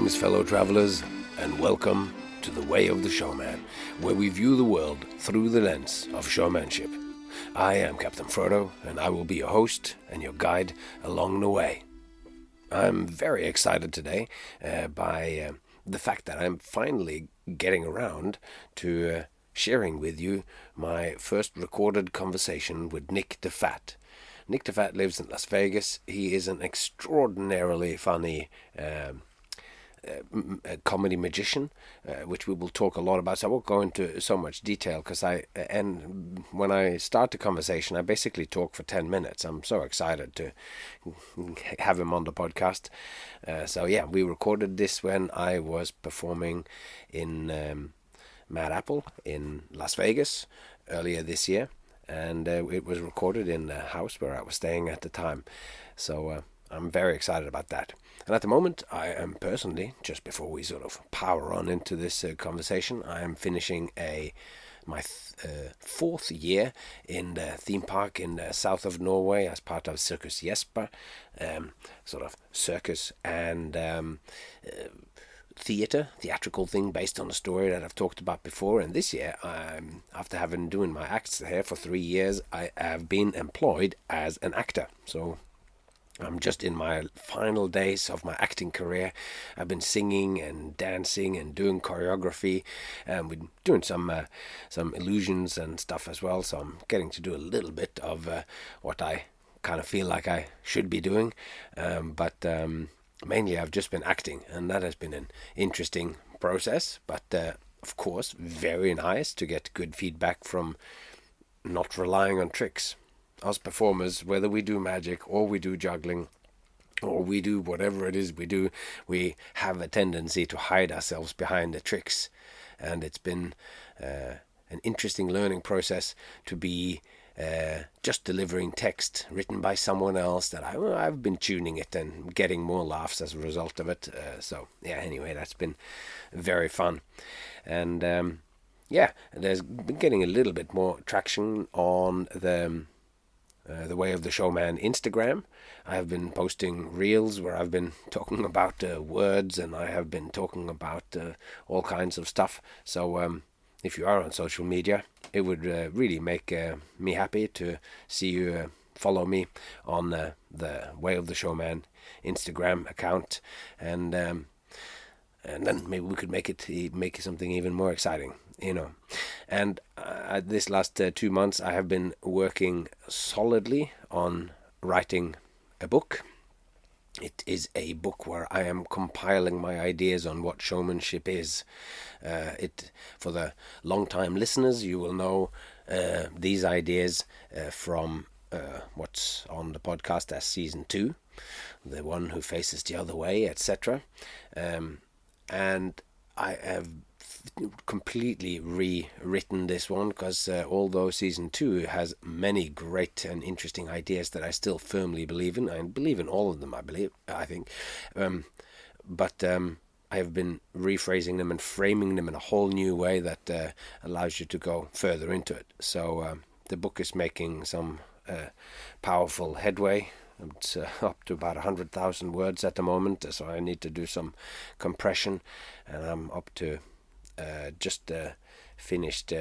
Greetings, fellow travelers, and welcome to The Way of the Showman, where we view the world through the lens of showmanship. I am Captain Frodo, and I will be your host and your guide along the way. I'm very excited today by the fact that I'm finally getting around to sharing with you my first recorded conversation with Nick Difatte. Nick Difatte lives in Las Vegas. He is an extraordinarily funny comedy magician, which we will talk a lot about. So I won't go into so much detail because when I start the conversation, I basically talk for 10 minutes. I'm so excited to have him on the podcast. We recorded this when I was performing in Mad Apple in Las Vegas earlier this year. And it was recorded in the house where I was staying at the time. So I'm very excited about that. And at the moment, I am personally, just before we sort of power on into this conversation, I am finishing my fourth year in the theme park in the south of Norway as part of Circus Jesper, sort of circus and theatrical thing based on a story that I've talked about before. And this year, after having doing my acts here for 3 years, I have been employed as an actor. So I'm just in my final days of my acting career. I've been singing and dancing and doing choreography, and we're doing some illusions and stuff as well. So I'm getting to do a little bit of what I kind of feel like I should be doing, but mainly I've just been acting, and that has been an interesting process, but of course very nice to get good feedback from not relying on tricks. Us performers, whether we do magic or we do juggling or we do whatever it is we do, we have a tendency to hide ourselves behind the tricks, and it's been an interesting learning process to be just delivering text written by someone else that I've been tuning it and getting more laughs as a result of it. Anyway, that's been very fun. And there's been getting a little bit more traction on the Way of the Showman Instagram. I have been posting reels where I've been talking about words, and I have been talking about all kinds of stuff. So if you are on social media, it would really make me happy to see you follow me on the Way of the Showman Instagram account, and then maybe we could make it something even more exciting, And this last 2 months, I have been working solidly on writing a book. It is a book where I am compiling my ideas on what showmanship is. For the long-time listeners, you will know these ideas from what's on the podcast as Season 2, The One Who Faces the Other Way, etc. And I have completely rewritten this one because although Season 2 has many great and interesting ideas that I still firmly believe in, I believe in all of them, I think, but I have been rephrasing them and framing them in a whole new way that allows you to go further into it. So the book is making some powerful headway. It's up to about 100,000 words at the moment, so I need to do some compression, and I'm up to just finished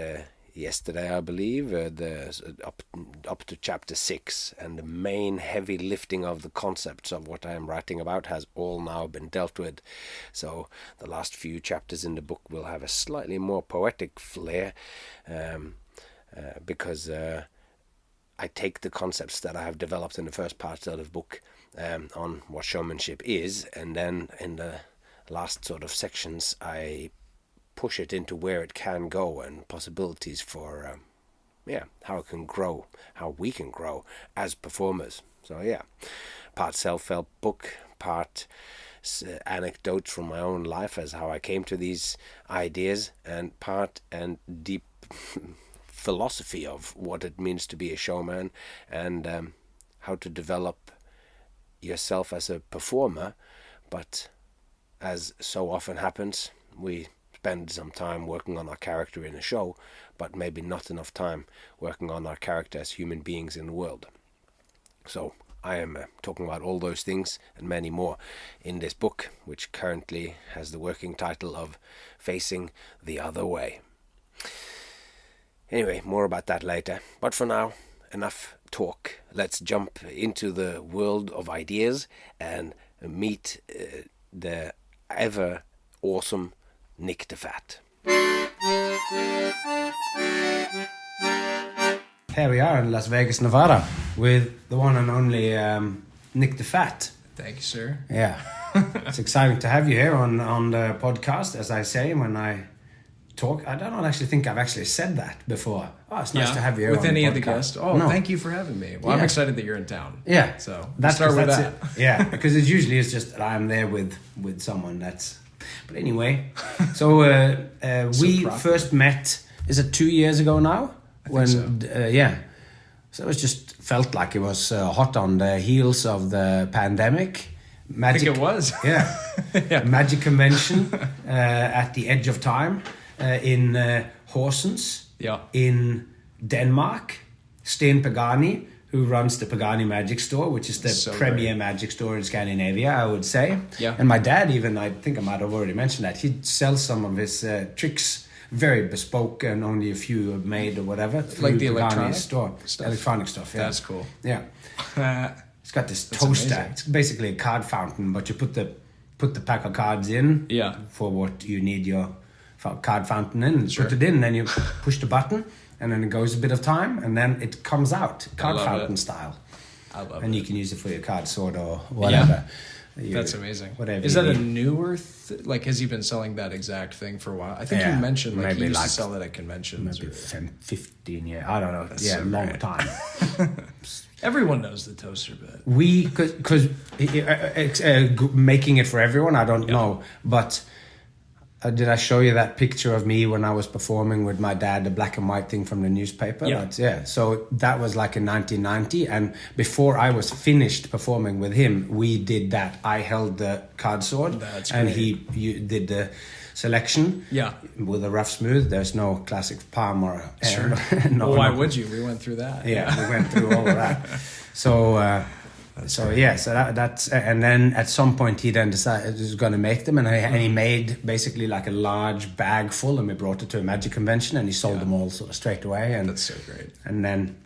yesterday, I believe, up to chapter 6, and the main heavy lifting of the concepts of what I am writing about has all now been dealt with. So the last few chapters in the book will have a slightly more poetic flair, because I take the concepts that I have developed in the first part of the book on what showmanship is, and then in the last sort of sections I push it into where it can go and possibilities for how it can grow, how we can grow as performers. So part self-help book, part anecdotes from my own life as how I came to these ideas, and part and deep philosophy of what it means to be a showman, and how to develop yourself as a performer. But as so often happens, we spend some time working on our character in a show, but maybe not enough time working on our character as human beings in the world. So I am talking about all those things and many more in this book, which currently has the working title of Facing the Other Way. Anyway, more about that later. But for now, enough talk. Let's jump into the world of ideas and meet the ever awesome Nick Difatte. Here we are in Las Vegas, Nevada, with the one and only Nick Difatte. Thank you, sir. Yeah, it's exciting to have you here on the podcast. As I say when I talk, I don't actually think I've actually said that before. Oh, it's nice to have you here with on any the of the podcast. guests. Oh, no. Thank you for having me. Well, I'm excited that you're in town. Yeah, so that's start with that. It. Yeah, because it usually is just that I'm there with someone. But anyway, so we first met. Is it 2 years ago now? I think so. So it just felt like it was hot on the heels of the pandemic. I think it was. Yeah. Magic convention at the edge of time in Horsens in Denmark. Steen Pegani, who runs the Pegani Magic Store, which is the premier magic store in Scandinavia, I would say. Yeah. And my dad even, I think I might have already mentioned that, he sells some of his tricks, very bespoke and only a few are made or whatever. Like the electronic store. stuff? Electronic stuff, yeah. That's cool. Yeah. It's got this toaster. Amazing. It's basically a card fountain, but you put the pack of cards in for what you need your card fountain in. Sure. Put it in, then you push the button, and then it goes a bit of time, and then it comes out card fountain style. I love it. And you can use it for your card sword or whatever. That's amazing. Whatever. Is that a newer has he been selling that exact thing for a while? I think you mentioned he used to sell it at conventions. Maybe 15 years. I don't know. That's long time. Everyone knows the toaster bit. Because making it for everyone, I don't know. But did I show you that picture of me when I was performing with my dad, the black and white thing from the newspaper? Yeah. So that was like in 1990. And before I was finished performing with him, we did that. I held the card sword. That's and great. he did the selection. Yeah. With a rough smooth. There's no classic palm or... Sure. Why would you? We went through that. Yeah, we went through all of that. So... that's and then at some point he then decided he was going to make them, and he made basically like a large bag full, and we brought it to a magic convention, and he sold them all sort of straight away. And that's so great. And then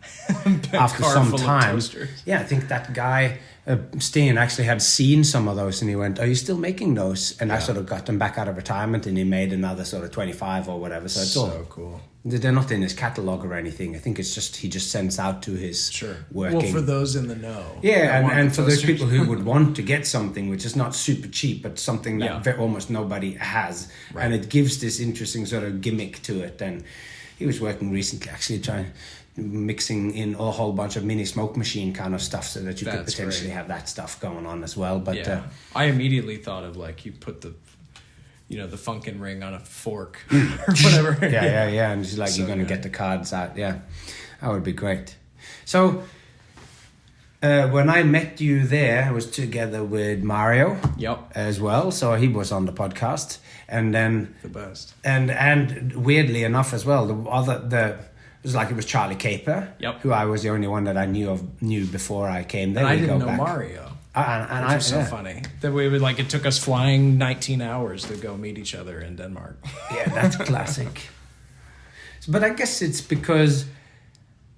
after some time, I think that guy Steen actually had seen some of those, and he went, "Are you still making those?" And I sort of got them back out of retirement, and he made another sort of 25 or whatever. So it's so cool. They're not in his catalog or anything. I think it's just he just sends out to his working. Well, for those in the know. Yeah, and for those people who would want to get something which is not super cheap, but something that almost nobody has. Right. And it gives this interesting sort of gimmick to it. And he was working recently actually mixing in a whole bunch of mini smoke machine kind of stuff so that you could potentially have that stuff going on as well. But I immediately thought of like you put the the Funkin' ring on a fork or whatever. And just like you're going to get the cards out. Yeah, that would be great. So when I met you there, I was together with Mario as well. So he was on the podcast. And then... The best. And weirdly enough as well, it was Charlie Caper, who I was the only one that I knew before I came there. And I didn't know Mario. Which was so funny that we would it took us flying 19 hours to go meet each other in Denmark. Yeah, that's classic. But I guess it's because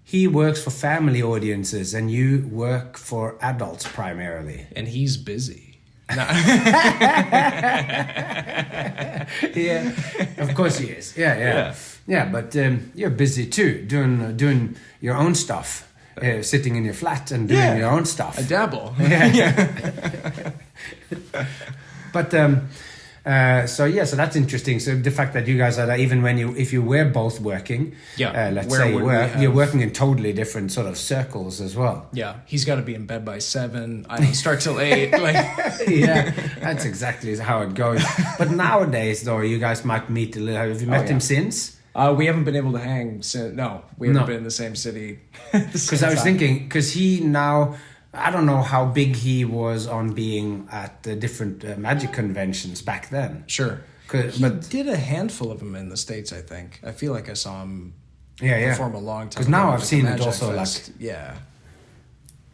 he works for family audiences and you work for adults primarily. And he's busy. No. Yeah, of course he is. Yeah, but you're busy too, doing your own stuff. Sitting in your flat and doing your own stuff. I dabble. But so that's interesting. So the fact that you guys are even if you were both working, let's say you're working in totally different sort of circles as well. Yeah, he's got to be in bed by 7. I don't start till 8. Yeah, that's exactly how it goes. But nowadays, though, you guys might meet a little. Have you met him since? We haven't been able to hang since. No, we haven't been in the same city. Because I was thinking, because he now, I don't know how big he was on being at the different magic conventions back then. Sure. But did a handful of them in the States, I think. I feel like I saw him perform a long time ago. Because now I've seen it also Fest.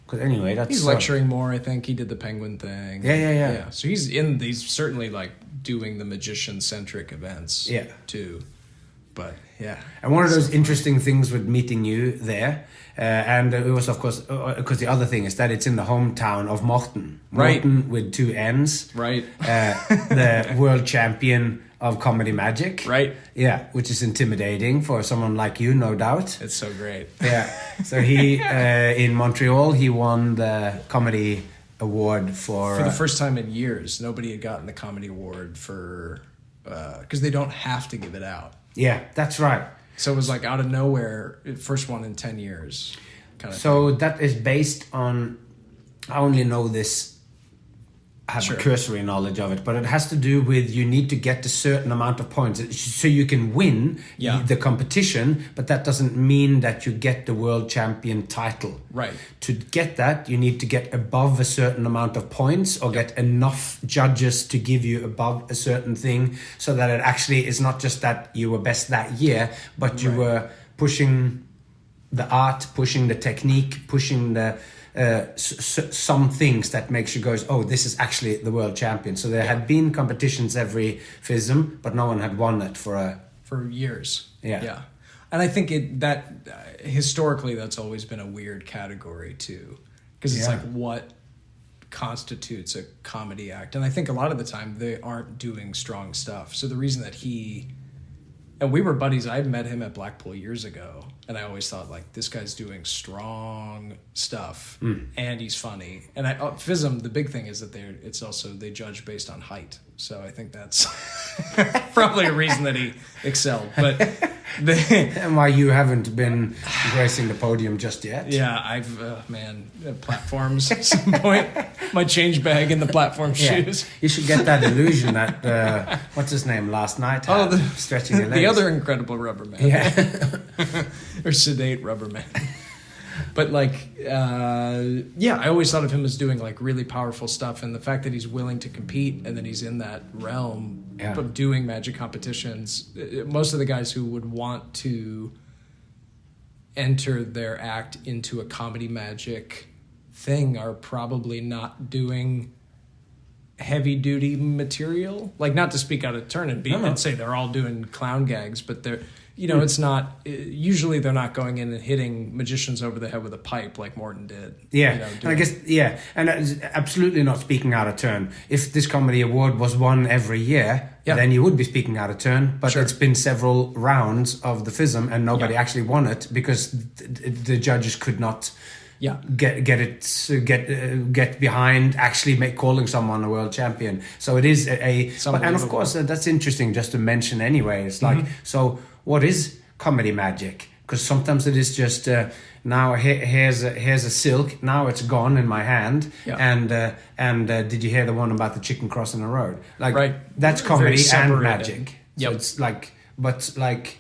Because anyway, that's he's lecturing more. I think he did the Penguin thing. Yeah. So he's certainly like doing the magician-centric events. Yeah. Too. But yeah. And one of those interesting things with meeting you there, and it was of course because the other thing is that it's in the hometown of Morten. Right. Morten with 2 N's. Right. The world champion of comedy magic. Right. Yeah, which is intimidating for someone like you, no doubt. It's so great. Yeah. So he in Montreal he won the comedy award for the first time in years. Nobody had gotten the comedy award for because they don't have to give it out. Yeah, that's right. So it was like out of nowhere, first one in 10 years. Kind of so thing. That is based on, I only know this, I have a cursory knowledge of it, but it has to do with you need to get a certain amount of points so you can win the competition, but that doesn't mean that you get the world champion title. Right. To get that, you need to get above a certain amount of points or get enough judges to give you above a certain thing so that it actually is not just that you were best that year, but you were pushing the art, pushing the technique, pushing the some things that makes you goes, oh, this is actually the world champion. So there had been competitions every FISM, but no one had won it for years. Yeah. And I think historically that's always been a weird category too, because it's like what constitutes a comedy act, and I think a lot of the time they aren't doing strong stuff. So the reason that and we were buddies. I met him at Blackpool years ago, and I always thought, like, this guy's doing strong stuff, and he's funny. And FISM, the big thing is that they judge based on height. So I think that's probably a reason that he excelled. But and why you haven't been gracing the podium just yet? Yeah, I've platforms at some point. My change bag in the platform shoes. You should get that illusion that what's his name last night had, stretching your legs. The other incredible rubber man. Yeah. Or sedate rubber man. But I always thought of him as doing like really powerful stuff, and the fact that he's willing to compete and that he's in that realm of doing magic competitions. Most of the guys who would want to enter their act into a comedy magic thing are probably not doing heavy duty material. Like, not to speak out of turn and say they're all doing clown gags, but they're, it's not, usually they're not going in and hitting magicians over the head with a pipe like Morten did. Yeah, and I guess, and that is absolutely not speaking out of turn. If this comedy award was won every year, then you would be speaking out of turn, but it's been several rounds of the FISM and nobody actually won it because the judges could not get behind actually calling someone a world champion. So it is and of course that's interesting just to mention anyway. It's like, so what is comedy magic? Because sometimes it is just now here's a silk, now it's gone in my hand, and did you hear the one about the chicken crossing the road? Like that's comedy and magic. So it's like, but like,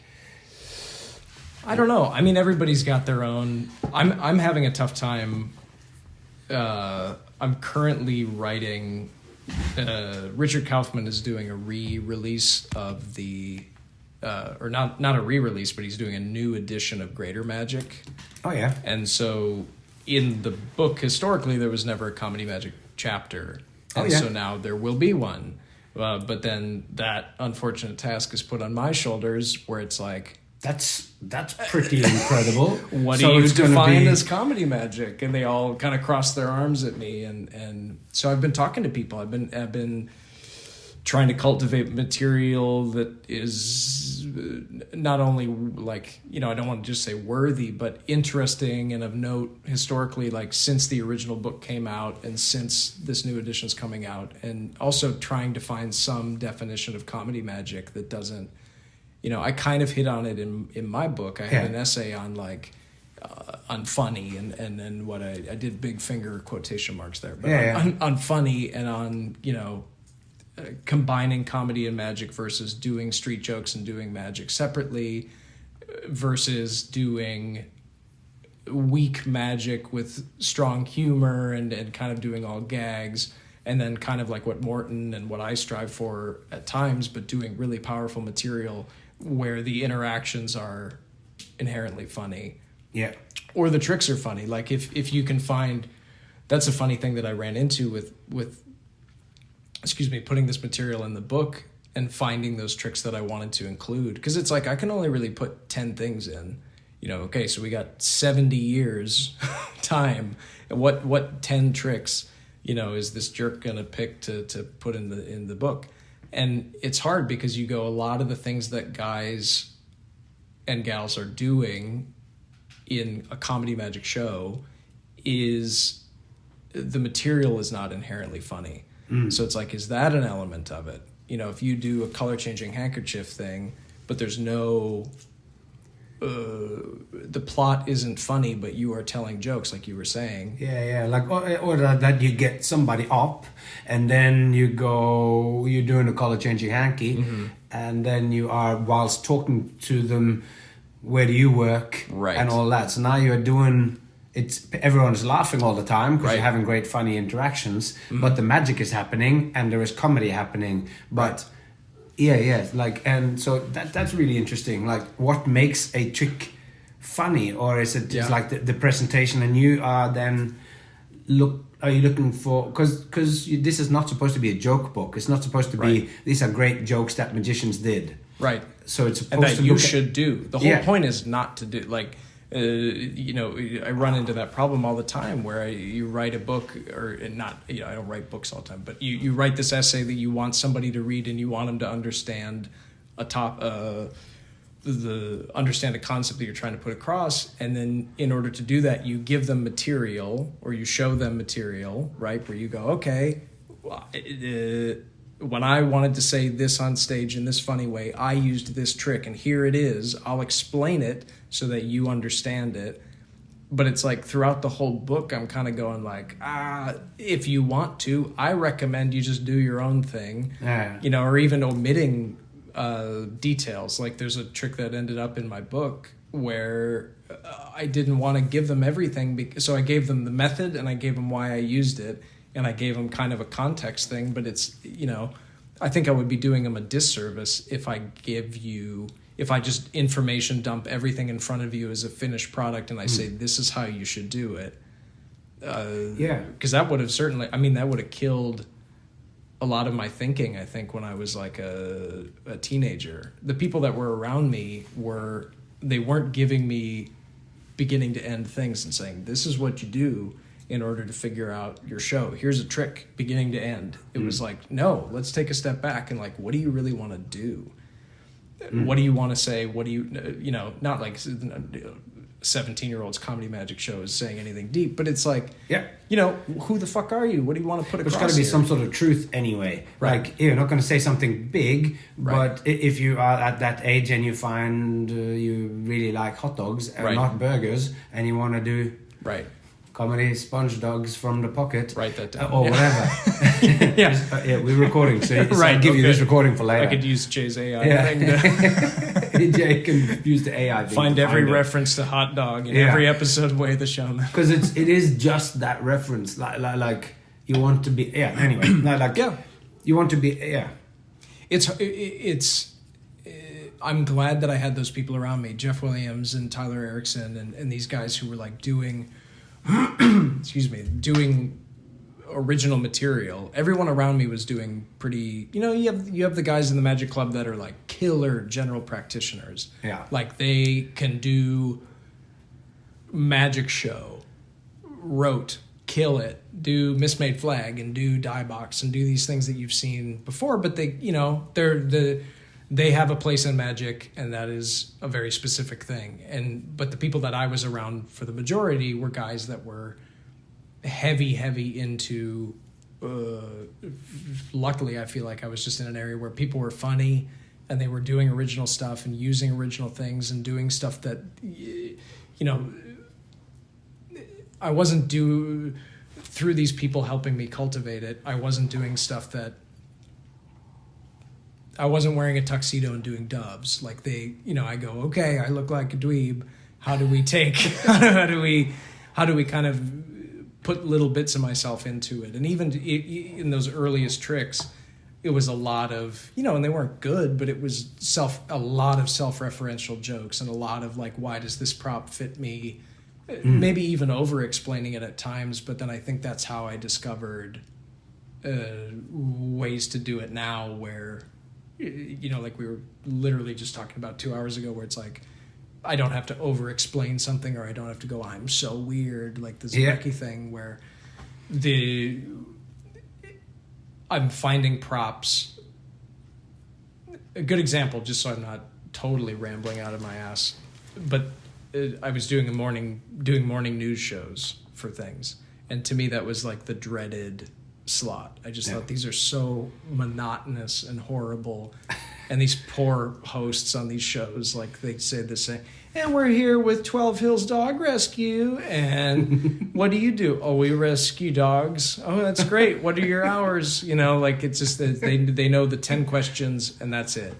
I don't know. I mean, everybody's got their own. I'm having a tough time. I'm currently writing. Richard Kaufman is doing a re-release of the, or not a re-release, but he's doing a new edition of Greater Magic. Oh yeah. And so, in the book, historically, there was never a comedy magic chapter, and so now there will be one. But then that unfortunate task is put on my shoulders, where it's like. That's pretty incredible. What do you define as comedy magic? And they all kind of cross their arms at me, and so I've been talking to people. I've been trying to cultivate material that is not only like, I don't want to just say worthy, but interesting and of note historically, like since the original book came out and since this new edition's coming out, and also trying to find some definition of comedy magic that doesn't. I kind of hit on it in my book. I have an essay on like on funny and what I did big finger quotation marks there, but on funny and on combining comedy and magic versus doing street jokes and doing magic separately versus doing weak magic with strong humor and kind of doing all gags. And then kind of like what Morten and what I strive for at times, but doing really powerful material where the interactions are inherently funny. Yeah. Or the tricks are funny. Like if you can find that's a funny thing that I ran into with putting this material in the book and finding those tricks that I wanted to include. Because it's like, I can only really put 10 things in. Okay, so we got 70 years time. What 10 tricks, is this jerk going to pick to put in the book? And it's hard because you go, a lot of the things that guys and gals are doing in a comedy magic show is the material is not inherently funny. So it's like, is that an element of it? If you do a color changing handkerchief thing, but there's no, the plot isn't funny, but you are telling jokes, like you were saying. Yeah, like or that you get somebody up, and then you're doing a color changing hanky, and then you are, whilst talking to them, where do you work, right, and all that. So now you're doing. Everyone is laughing all the time because you're having great funny interactions, but the magic is happening and there is comedy happening. But like, and so that's really interesting. Like, what makes a trick funny, or is it just like the presentation? And you are then are you looking for, because this is not supposed to be a joke book. It's not supposed to be these are great jokes that magicians did. Right. So it's supposed and that to you should do. The whole point is not to do like. I run into that problem all the time where you write a book, or not, I don't write books all the time, but you write this essay that you want somebody to read, and you want them to understand understand a concept that you're trying to put across. And then in order to do that, you give them material, or you show them material, right? Where you go, okay, when I wanted to say this on stage in this funny way, I used this trick, and here it is. I'll explain it so that you understand it. But it's like, throughout the whole book, I'm kind of going like, if you want to, I recommend you just do your own thing, or even omitting details. Like, there's a trick that ended up in my book where I didn't want to give them everything, so I gave them the method, and I gave them why I used it, and I gave them kind of a context thing. But it's, I think I would be doing them a disservice if I just information dump everything in front of you as a finished product, and I say, this is how you should do it. Because that would have that would have killed a lot of my thinking, I think, when I was like a teenager. The people that were around me weren't giving me beginning to end things and saying, this is what you do in order to figure out your show. Here's a trick, beginning to end. It was like, no, let's take a step back and like, what do you really want to do? What do you want to say? What do you, not like 17-year-old's comedy magic show is saying anything deep, but it's like, who the fuck are you? What do you want to put across? There's got to be some sort of truth anyway. Right. Like, you're not going to say something big, but if you are at that age and you find you really like hot dogs and not burgers, and you want to do comedy sponge dogs from the pocket, write that down, or whatever. We're recording, so I'll give you this recording for later. I could use Jay's AI thing. Jay can use the AI thing. Find every reference to hot dog in every episode of Way of the Showman, because it is just that reference. Like you want to be anyway. You want to be It's. I'm glad that I had those people around me, Jeff Williams and Tyler Erickson, and these guys who were like doing doing original material. Everyone around me was doing pretty, you have the guys in the Magic Club that are like killer general practitioners. Yeah. Like, they can do magic show, rote, kill it, do Mismade Flag, and do die box, and do these things that you've seen before, but they have a place in magic, and that is a very specific thing. But the people that I was around for the majority were guys that were heavy into. Luckily, I feel like I was just in an area where people were funny, and they were doing original stuff and using original things and doing stuff that, I wasn't through these people helping me cultivate it. I wasn't doing stuff that. I wasn't wearing a tuxedo and doing doves. Like, I go, okay, I look like a dweeb. How do we how do we kind of put little bits of myself into it? And even in those earliest tricks, it was a lot of, and they weren't good, but it was a lot of self-referential jokes, and a lot of like, why does this prop fit me maybe even over explaining it at times, but then I think that's how I discovered ways to do it now where, like we were literally just talking about 2 hours ago, where it's like, I don't have to over explain something, or I don't have to go, I'm so weird, like the Zemeckis thing where I'm finding props. A good example, just so I'm not totally rambling out of my ass, but I was doing morning news shows for things, and to me that was like the dreaded slot. I just thought these are so monotonous and horrible, and these poor hosts on these shows, like they say the same, and we're here with 12 Hills Dog Rescue, and what do you do? Oh, we rescue dogs. Oh, that's great. What are your hours? Like it's just that they know the 10 questions and that's it.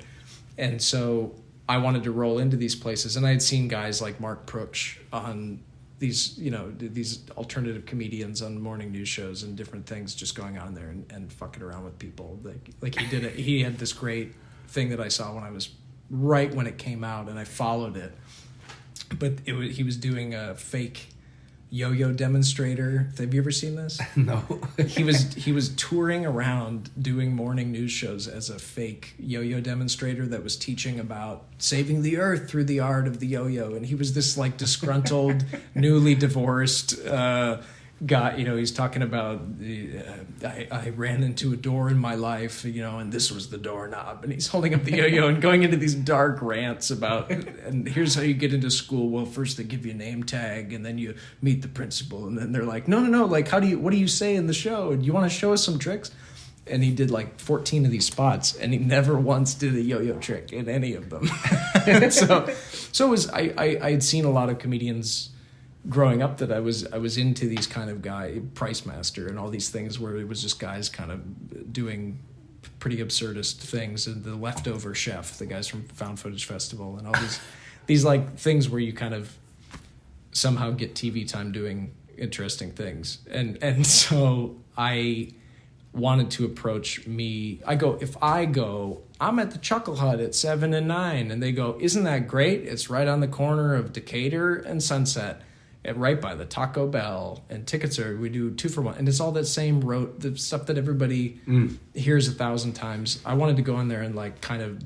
And so I wanted to roll into these places, and I had seen guys like Mark Proksch on these, these alternative comedians on morning news shows and different things, just going on there and fucking around with people. Like he did it. He had this great thing that I saw when I was right when it came out, and I followed it. But he was doing a fake yo-yo demonstrator. Have you ever seen this? No. He was touring around doing morning news shows as a fake yo-yo demonstrator that was teaching about saving the earth through the art of the yo-yo, and he was this like disgruntled, newly divorced guy. He's talking about I ran into a door in my life, and this was the doorknob, and he's holding up the yo-yo and going into these dark rants about, and here's how you get into school. Well, first they give you a name tag, and then you meet the principal, and then they're like, no, like what do you say in the show? Do you want to show us some tricks? And he did like 14 of these spots, and he never once did a yo-yo trick in any of them. so it was I had seen a lot of comedians growing up that I was into these kind of guy, Price Master and all these things where it was just guys kind of doing pretty absurdist things, and the Leftover Chef, the guys from Found Footage Festival, and all these like things where you kind of somehow get TV time doing interesting things. And so I wanted to approach if I go, I'm at the Chuckle Hut at 7 and 9, and they go, isn't that great? It's right on the corner of Decatur and Sunset, right by the Taco Bell, and tickets we do 2 for 1, and it's all that same the stuff that everybody hears 1,000 times. I wanted to go in there and like kind of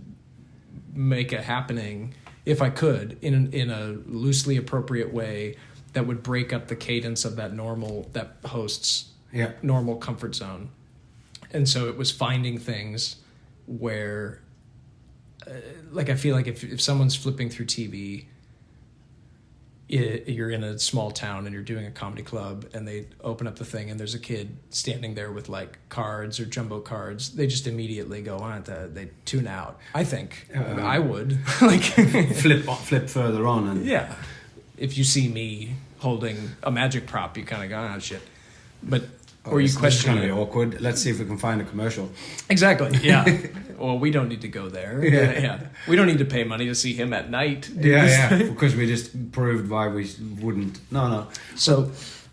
make it happening, if I could, in a loosely appropriate way that would break up the cadence of that host's normal comfort zone. And so it was finding things where, like I feel like if someone's flipping through TV, you're in a small town and you're doing a comedy club, and they open up the thing and there's a kid standing there with like cards or jumbo cards, they just immediately go on it. They tune out. I think I would like flip further on, and if you see me holding a magic prop, you kind of go, oh shit. But or you this question is going to be awkward. Let's see if we can find a commercial. Exactly. Yeah. Well, we don't need to go there. Yeah. We don't need to pay money to see him at night. Because we just proved why we wouldn't. No. So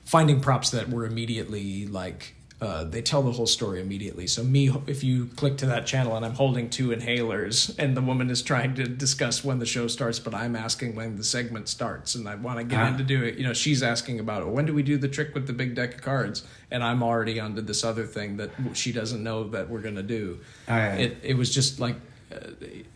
finding props that were immediately like, they tell the whole story immediately. So if you click to that channel and I'm holding 2 inhalers, and the woman is trying to discuss when the show starts, but I'm asking when the segment starts, and I want to get in to do it. She's asking about when do we do the trick with the big deck of cards, and I'm already onto this other thing that she doesn't know that we're going to do. It was just like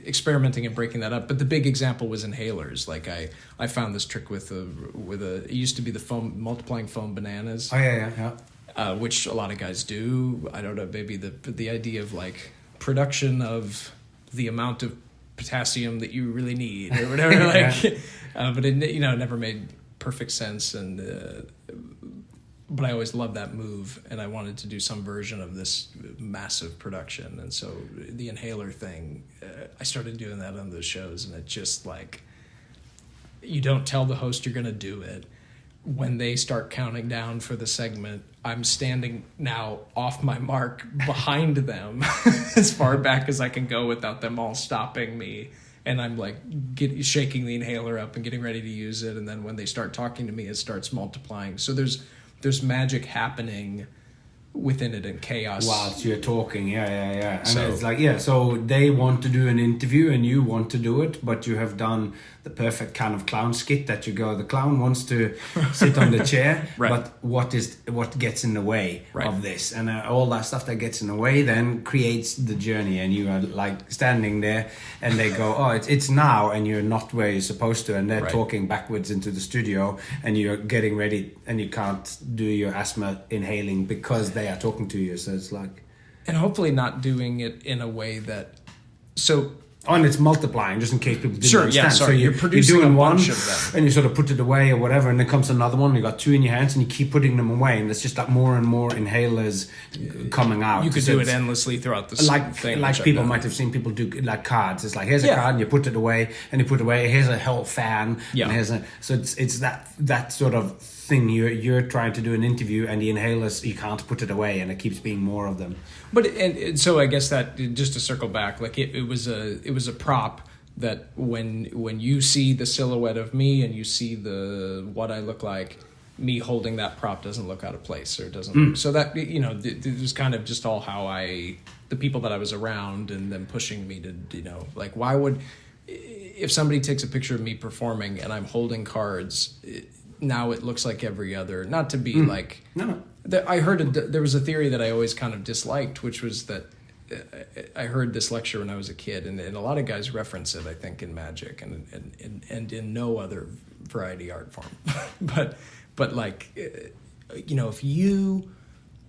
experimenting and breaking that up. But the big example was inhalers. Like I found this trick with it used to be the multiplying foam bananas. Which a lot of guys do. I don't know, maybe the idea of like production of the amount of potassium that you really need or whatever. But it never made perfect sense. But I always loved that move, and I wanted to do some version of this massive production. And so the inhaler thing, I started doing that on those shows, and it just like, you don't tell the host you're going to do it. When they start counting down for the segment, I'm standing now off my mark behind them as far back as I can go without them all stopping me. And I'm like shaking the inhaler up and getting ready to use it. And then when they start talking to me, it starts multiplying. So there's magic happening within it in chaos. Whilst you're talking, yeah. And So- it's like, so they want to do an interview and you want to do it, but you have done the perfect kind of clown skit that you go, the clown wants to sit on the chair, Right. but what gets in the way Right. of this? And all that stuff that gets in the way then creates the journey, and you are like standing there and they go, oh, it's now, and you're not where you're supposed to, and they're Right. talking backwards into the studio, and you're getting ready and you can't do your asthma inhaling because they are talking to you. So it's like, And hopefully not doing it in a way that... So and it's multiplying, just in case people didn't Sure, understand. yeah, sorry. So You're producing doing a one, bunch of them. and you sort of put it away or whatever, and then comes another one. You got two in your hands, and you keep putting them away, and it's just like more and more inhalers coming out. you could So do it it's endlessly throughout the thing. like which I've people done. might have seen people do like cards. It's like, here's a Yeah. card, and you put it away, and you put it away. Here's a whole fan. Yeah. And so it's that sort of thing. You're trying to do an interview, and the inhalers, you can't put it away, and it keeps being more of them. But and so I guess that, just to circle back, like it was a prop that when you see the silhouette of me and you see what I look like, me holding that prop doesn't look out of place, or it doesn't look, so that, it was kind of just all how the people that I was around and them pushing me to, like, why would, if somebody takes a picture of me performing and I'm holding cards, now it looks like every other, not to be like, No. I heard there was a theory that I always kind of disliked, which was that I heard this lecture when I was a kid, and a lot of guys reference it, I think, in magic and in no other variety art form. but like, if you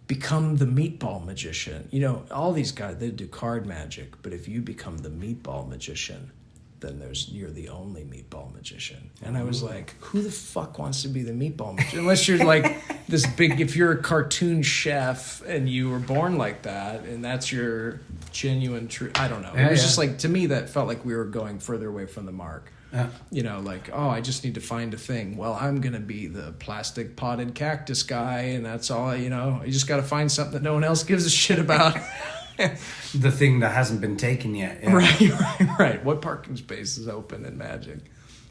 become the meatball magician, all these guys, they do card magic, but if you become the meatball magician, then you're the only meatball magician. And I was like, who the fuck wants to be the meatball magician? Unless you're like this big, if you're a cartoon chef and you were born like that and that's your genuine truth. I don't know. It was just like, to me, that felt like we were going further away from the mark. Like, I just need to find a thing. Well, I'm going to be the plastic potted cactus guy, and that's all, you just got to find something that no one else gives a shit about. The thing that hasn't been taken yet. Yeah. Right. What parking space is open in magic?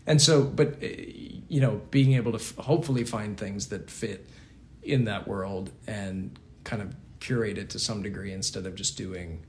And so, but, being able to hopefully find things that fit in that world and kind of curate it to some degree instead of just doing...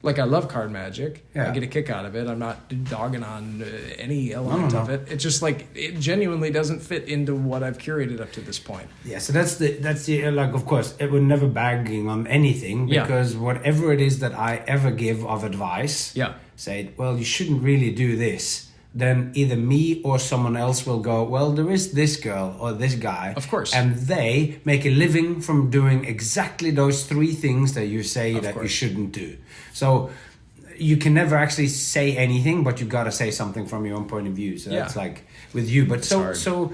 Like, I love card magic. Yeah. I get a kick out of it. I'm not dogging on any element of it. It's just like, it genuinely doesn't fit into what I've curated up to this point. Yeah, so that's the like, of course, it would never bagging on anything, because whatever it is that I ever give of advice, say, well, you shouldn't really do this. Then either me or someone else will go, well, there is this girl or this guy. Of course. And they make a living from doing exactly those three things that you say Of that you course. shouldn't do. So you can never actually say anything, but you've got to say something from your own point of view. So that's like with you. But so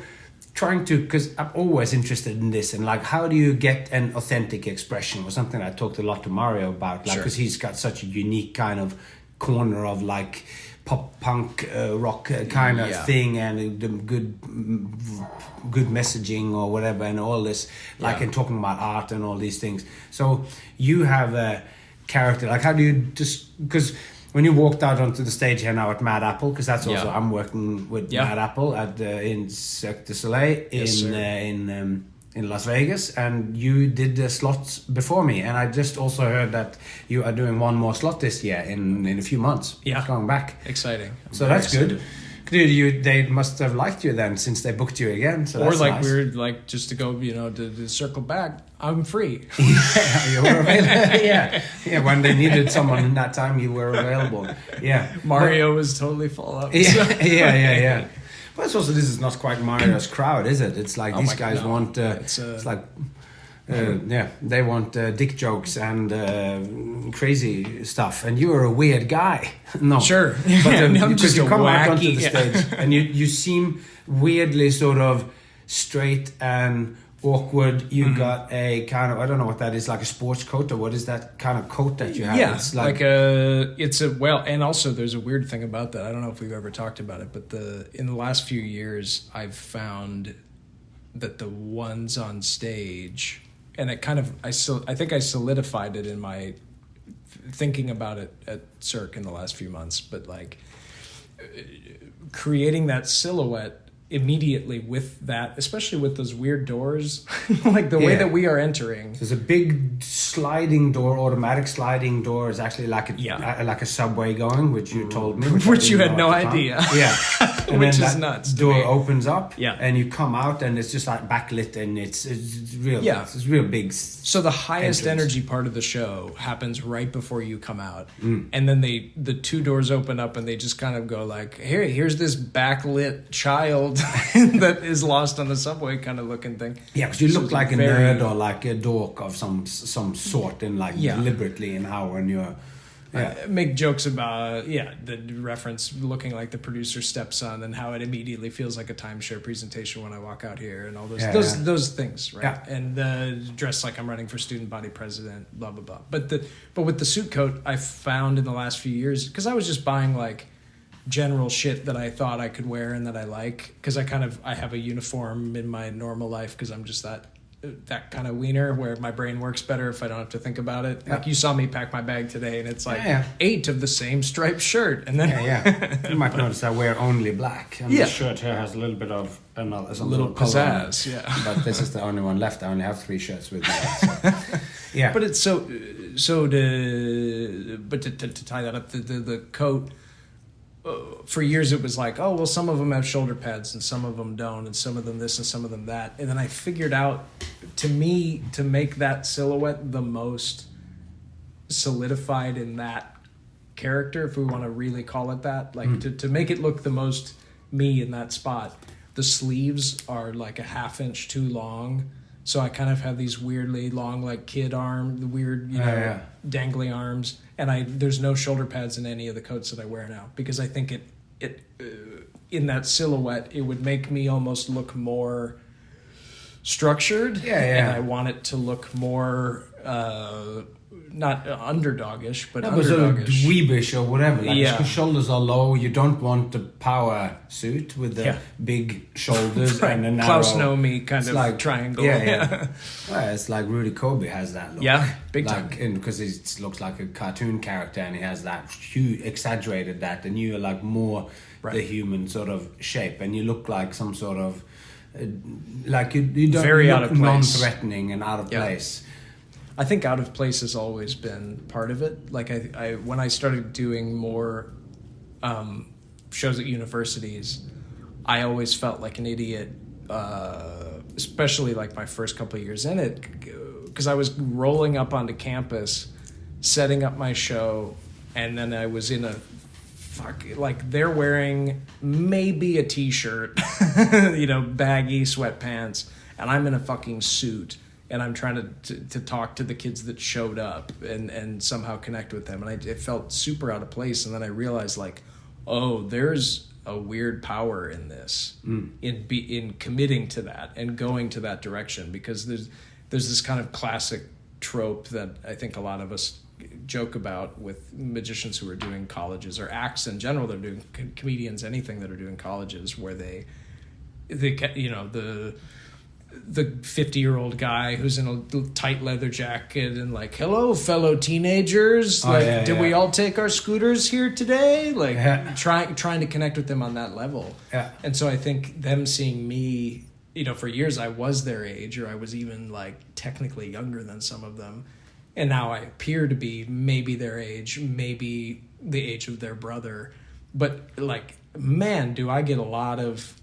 trying to, because I'm always interested in this, and like, how do you get an authentic expression, was something I talked a lot to Mario about, like, because he's got such a unique kind of corner of like pop punk rock kind of thing, and the good messaging or whatever, and all this, like, and talking about art and all these things. So you have a character, like, how do you just, because when you walked out onto the stage here now at Mad Apple, because that's also, I'm working with Mad Apple at in Cirque du Soleil in Las Vegas, and you did the slots before me, and I just also heard that you are doing one more slot this year in a few months. Going back. Exciting. So that's good. Dude, they must have liked you then, since they booked you again. So or like nice. we're like, just to go, to circle back, I'm free. You were available. yeah. When they needed someone in that time, you were available. Yeah. Mario was totally full up. Yeah. But it's also, this is not quite Mario's crowd, is it? It's like these guys want. It's like. They want dick jokes and crazy stuff, and you're a weird guy. No, sure, but because you come out onto the stage and you seem weirdly sort of straight and awkward. You got a kind of, I don't know what that is, like a sports coat, or what is that kind of coat that you have? Yeah, it's and also there's a weird thing about that. I don't know if we've ever talked about it, but in the last few years, I've found that the ones on stage. And it kind of, I think I solidified it in my thinking about it at Cirque in the last few months. But like, creating that silhouette immediately with that, especially with those weird doors, like the way that we are entering. There's a big sliding door, automatic sliding door is actually like a subway going, which you told me. Which you had no idea. Yeah. And which then is that nuts. door opens up Yeah. and you come out and it's just like backlit and it's real. Yeah. It's real big. So the highest entrance. energy part of the show happens right before you come out. And then the two doors open up and they just kind of go like, here's this backlit child that is lost on the subway kind of looking thing. Yeah, because you look like a nerd or like a dork of some sort and like deliberately an hour and you're... Make jokes about the reference looking like the producer's stepson and how it immediately feels like a timeshare presentation when I walk out here and all those things, right? Yeah. And dressed like I'm running for student body president, blah blah blah. But with the suit coat, I found in the last few years, because I was just buying like general shit that I thought I could wear and that I like, because I have a uniform in my normal life because I'm just that kind of wiener where my brain works better if I don't have to think about it. Like you saw me pack my bag today and it's like 8 of the same striped shirt. And then you might notice I wear only black. And the shirt here has a little bit of another little pizzazz. But this is the only one left. I only have 3 shirts with me. So. But it's to tie that up, the coat. For years it was like, oh well, some of them have shoulder pads and some of them don't, and some of them this and some of them that, and then I figured out, to me, to make that silhouette the most solidified in that character, if we want to really call it that, like to make it look the most me in that spot, the sleeves are like a 1/2 inch too long, so I kind of have these weirdly long like kid arm, the weird dangly arms. And there's no shoulder pads in any of the coats that I wear now, because I think it in that silhouette it would make me almost look more structured. And I want it to look more not underdogish, but underdogish. Sort of dweebish or whatever. Like your shoulders are low. You don't want the power suit with the big shoulders and a narrow... Klaus Nomi kind of like, triangle. Well, it's like Rudy Kobe has that look. Yeah, big time. Because he looks like a cartoon character and he has that huge, exaggerated that, and you're like more the human sort of shape, and you look like some sort of... like you don't very look out of place. Non-threatening and out of place. I think out of place has always been part of it. Like I when I started doing more shows at universities, I always felt like an idiot, especially like my first couple of years in it, because I was rolling up onto campus, setting up my show, and then I was in like they're wearing maybe a t-shirt, baggy sweatpants, and I'm in a fucking suit. And I'm trying to talk to the kids that showed up and somehow connect with them. And it felt super out of place. And then I realized, like, oh, there's a weird power in this, in committing to that and going to that direction. Because there's this kind of classic trope that I think a lot of us joke about with magicians who are doing colleges, or acts in general that are doing, comedians, anything that are doing colleges, where they the 50-year-old guy who's in a tight leather jacket and like, hello, fellow teenagers. Did we all take our scooters here today? Like trying to connect with them on that level. Yeah. And so I think them seeing me, for years I was their age, or I was even like technically younger than some of them. And now I appear to be maybe their age, maybe the age of their brother. But like, man, do I get a lot of...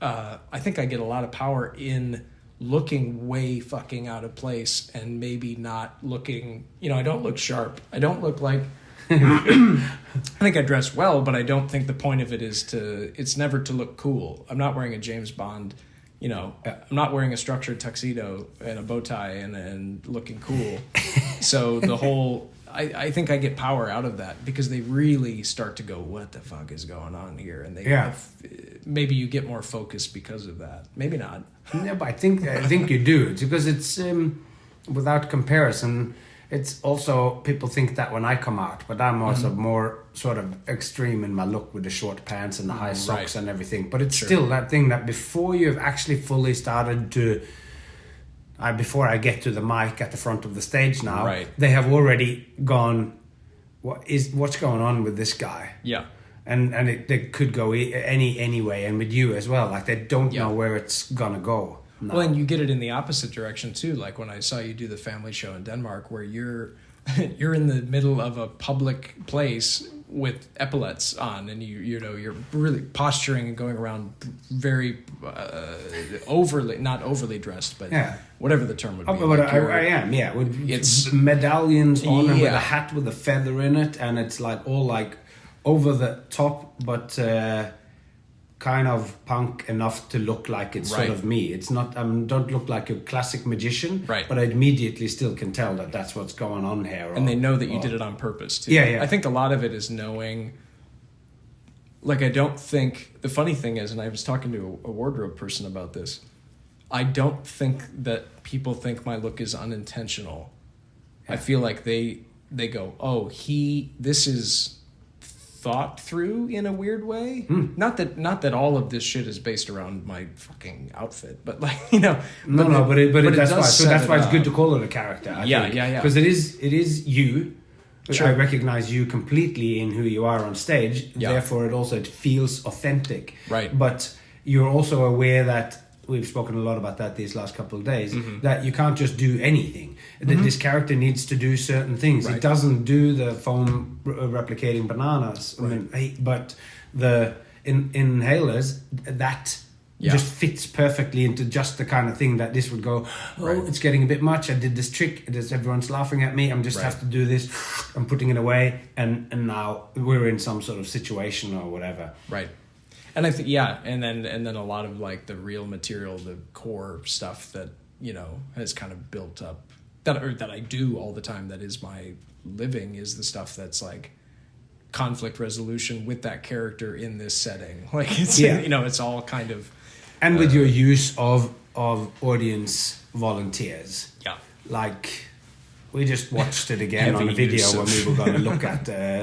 I think I get a lot of power in looking way fucking out of place and maybe not looking, I don't look sharp. I don't look like, I think I dress well, but I don't think the point of it is it's never to look cool. I'm not wearing a James Bond, I'm not wearing a structured tuxedo and a bow tie and looking cool. So the whole... I think I get power out of that because they really start to go, what the fuck is going on here? And maybe you get more focus because of that. Maybe not. Yeah, but I think you do. It's because it's without comparison. It's also, people think that when I come out, but I'm also more sort of extreme in my look with the short pants and the high socks and everything. But it's still that thing that before you've actually fully started to... before I get to the mic at the front of the stage now, they have already gone, what's going on with this guy? Yeah. and it could go any way, and with you as well, like they don't know where it's gonna go. No. Well, and you get it in the opposite direction too. Like when I saw you do the family show in Denmark, where you're in the middle of a public place with epaulets on, and you're really posturing and going around very not overly dressed, but whatever the term would be. But I am, with it's medallions on and with a hat with a feather in it, and it's like all like over the top, but kind of punk enough to look like it's sort of me. It's not. Don't look like a classic magician, but I immediately still can tell that that's what's going on here. And they know that you did it on purpose too. Yeah. I think a lot of it is knowing. Like I don't think the funny thing is, and I was talking to a wardrobe person about this. I don't think that people think my look is unintentional. I feel like they go, oh, this is thought through in a weird way. Not that all of this shit is based around my fucking outfit, but like but that's why. So that's why it's good to call it a character. I think. Because it is you. Sure. I recognize you completely in who you are on stage. Therefore, it feels authentic. Right. But you're also aware that we've spoken a lot about that these last couple of days. That you can't just do anything. That this character needs to do certain things. It doesn't do the foam replicating bananas. Right. I mean, but the inhalers that. Just fits perfectly into just the kind of thing that this would go, it's getting a bit much. I did this trick. Everyone's laughing at me. I'm just have to do this. I'm putting it away. And now we're in some sort of situation or whatever. Right. And I think, and then a lot of like the real material, the core stuff that, has kind of built up that I do all the time. That is my living, is the stuff that's like conflict resolution with that character in this setting. Like it's, it's all kind of, and with your use of audience volunteers. Yeah. Like we just watched it again on a video when we were going to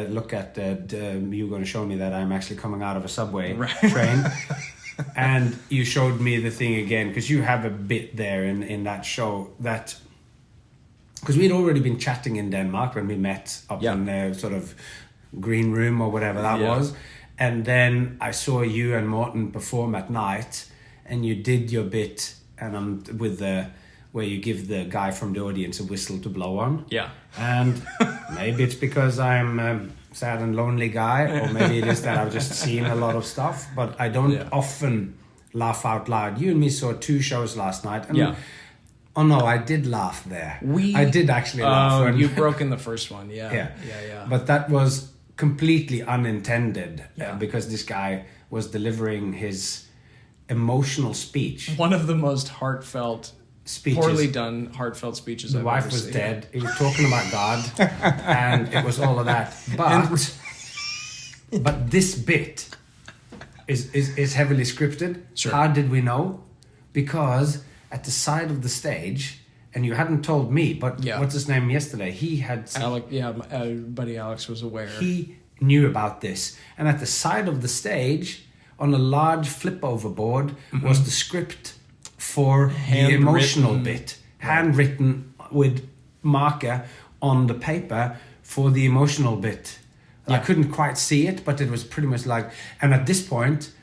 look at you were going to show me that I'm actually coming out of a subway train. And you showed me the thing again, because you have a bit there in that show that, because we'd already been chatting in Denmark when we met up in the sort of green room or whatever that was. And then I saw you and Morten perform at night, and you did your bit, and I'm with where you give the guy from the audience a whistle to blow on. Yeah. And maybe it's because I'm a sad and lonely guy, or maybe it is that I've just seen a lot of stuff, but I don't often laugh out loud. You and me saw 2 shows last night. And oh no, I did laugh there. I did actually laugh. You broke in the first one, yeah. But that was completely unintended because this guy was delivering his emotional speech. One of the most heartfelt, poorly done heartfelt speeches I've ever seen. The wife was dead. He was talking about God, and it was all of that. But this bit is heavily scripted. Sure. How did we know? Because at the side of the stage, and you hadn't told me, but what's his name yesterday? He had... buddy Alex was aware. He knew about this. And at the side of the stage, on a large flip-over board, was the script for the emotional bit. Handwritten with marker on the paper for the emotional bit. I couldn't quite see it, but it was pretty much like... And at this point,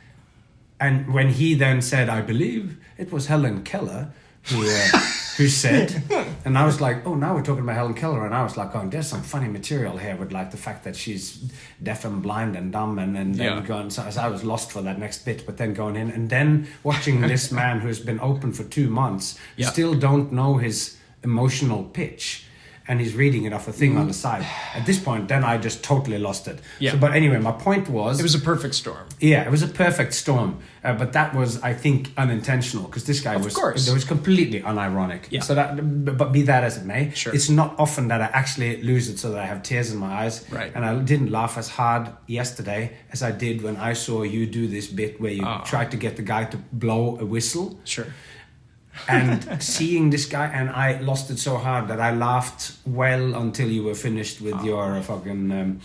and when he then said, I believe it was Helen Keller who said, and I was like, oh, now we're talking about Helen Keller, and I was like, oh, there's some funny material here with like the fact that she's deaf and blind and dumb, and then going, so I was lost for that next bit, but then going in, and then watching this man who's been open for 2 months, still don't know his emotional pitch, and he's reading it off a thing on the side. At this point, then I just totally lost it. Yeah. So, but anyway, my point was... It was a perfect storm. Yeah, it was a perfect storm. But that was, I think, unintentional, because this guy Of course. It was completely unironic. Yeah. So but be that as it may, sure. It's not often that I actually lose it so that I have tears in my eyes. Right. And I didn't laugh as hard yesterday as I did when I saw you do this bit where you tried to get the guy to blow a whistle. Sure. And seeing this guy, and I lost it so hard that I laughed well until you were finished with your fucking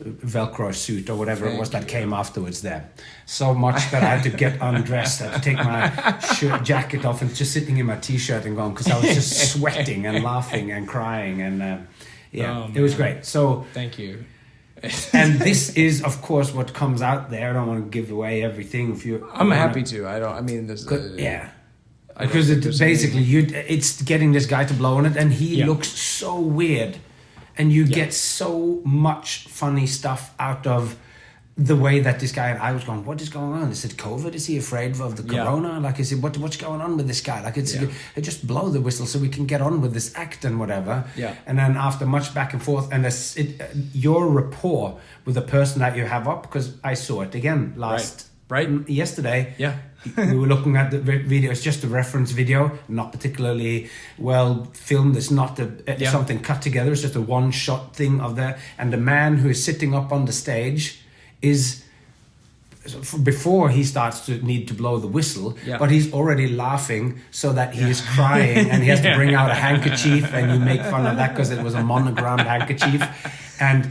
Velcro suit or whatever it was that came afterwards there. So much that I had to get undressed. I had to take my jacket off and just sitting in my t-shirt and going, because I was just sweating and laughing and crying. And it was great. So thank you. And this is, of course, what comes out there. I don't want to give away everything. I'm happy to. There's because it's basically it's getting this guy to blow on it, and he looks so weird, and you get so much funny stuff out of the way that this guy, and I was going, what is going on? Is it COVID? Is he afraid of the corona? Like, is it what's going on with this guy? Like, it's just blow the whistle so we can get on with this act and whatever. Yeah. And then after much back and forth, and your rapport with the person that you have up, because I saw it again yesterday. Yeah. We were looking at the video. It's just a reference video, not particularly well filmed. It's not something cut together. It's just a one-shot thing of that. And the man who is sitting up on the stage is, before he starts to need to blow the whistle, but he's already laughing so that he is crying, and he has to bring out a handkerchief, and you make fun of that because it was a monogrammed handkerchief. And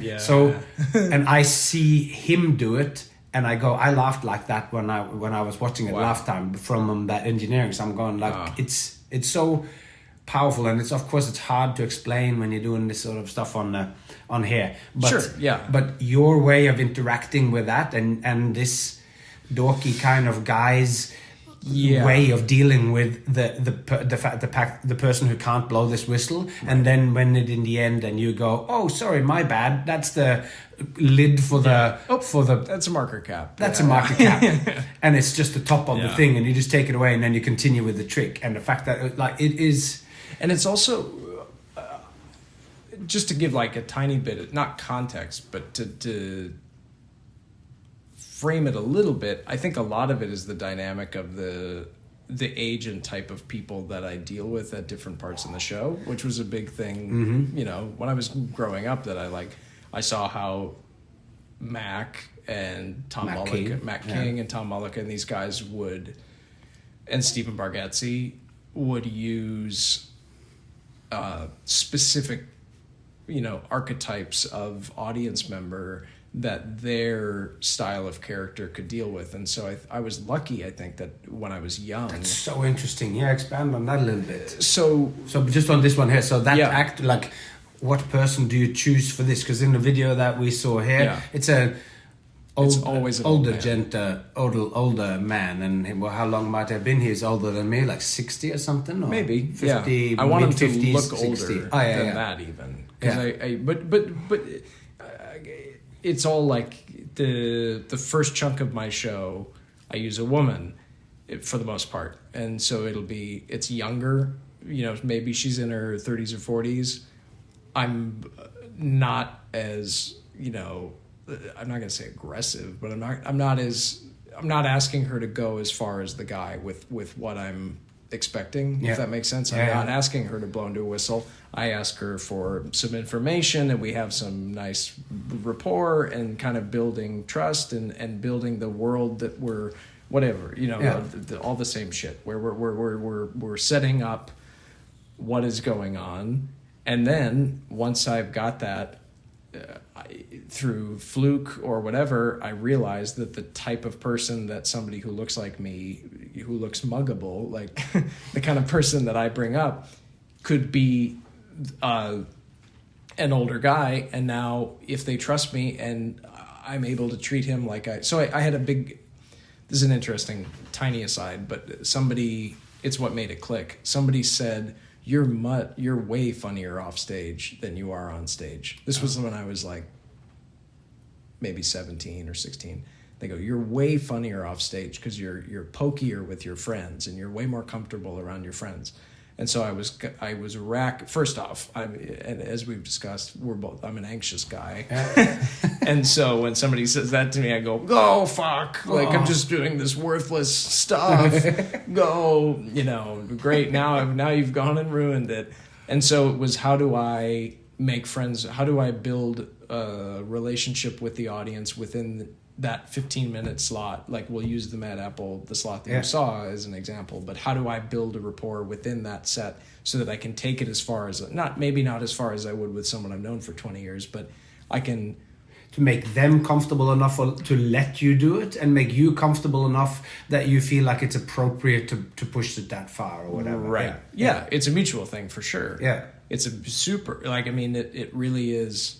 and I see him do it, and I go, I laughed like that when I was watching it last time from that engineering. So I'm going like, it's so powerful, and it's hard to explain when you're doing this sort of stuff on here. But but your way of interacting with that, and this dorky kind of guy's way of dealing with the person who can't blow this whistle, and then when it in the end, and you go, oh sorry, my bad, that's the lid for the that's a marker cap. That's a marker cap, and it's just the top of the thing, and you just take it away, and then you continue with the trick. And the fact that it is, and it's also just to give like a tiny bit of, not context, but to frame it a little bit. I think a lot of it is the dynamic of the age and type of people that I deal with at different parts in the show, which was a big thing. When I was growing up, that I saw how Mac and Mac King and Tom Mullica and these guys and Stephen Bargatze would use specific, archetypes of audience member that their style of character could deal with. And so I was lucky, I think, that when I was young. That's so interesting. Yeah, expand on that a little bit. So just on this one here, so that act, like, what person do you choose for this? Because in the video that we saw here, it's always an older man. And how long might have been? He's older than me, like 60 or something, or maybe 50. I want him to 50s, look 60. older than that even. But it's all like the first chunk of my show, I use a woman for the most part, and so it's younger. Maybe she's in her 30s or 40s. I'm not as, I'm not going to say aggressive, but I'm not asking her to go as far as the guy with what I'm expecting, if that makes sense. I'm not asking her to blow into a whistle. I ask her for some information, and we have some nice rapport and kind of building trust and building the world that we're whatever, all the same shit where we're setting up what is going on. And then once I've got that through fluke or whatever, I realize that the type of person that somebody who looks like me, who looks muggable, like the kind of person that I bring up, could be an older guy. And now if they trust me and I'm able to treat him like I had a big, this is an interesting tiny aside, but it's what made it click. Somebody said, you're way funnier off stage than you are on stage. This was when I was like maybe 17 or 16. They go, you're way funnier off stage because you're pokier with your friends and you're way more comfortable around your friends. And so I was first off, and as we've discussed, I'm an anxious guy. And so when somebody says that to me, I go, oh, fuck. Like, I'm just doing this worthless stuff. Go, great. Now you've gone and ruined it. And so it was, how do I make friends? How do I build a relationship with the audience within that 15-minute slot? Like, we'll use the Mad Apple, the slot that you saw, as an example. But how do I build a rapport within that set so that I can take it as far as, maybe not as far as I would with someone I've known for 20 years, but I can... To make them comfortable enough to let you do it, and make you comfortable enough that you feel like it's appropriate to push it that far or whatever. Right. Yeah, it's a mutual thing for sure. Yeah. It's a super, it really is...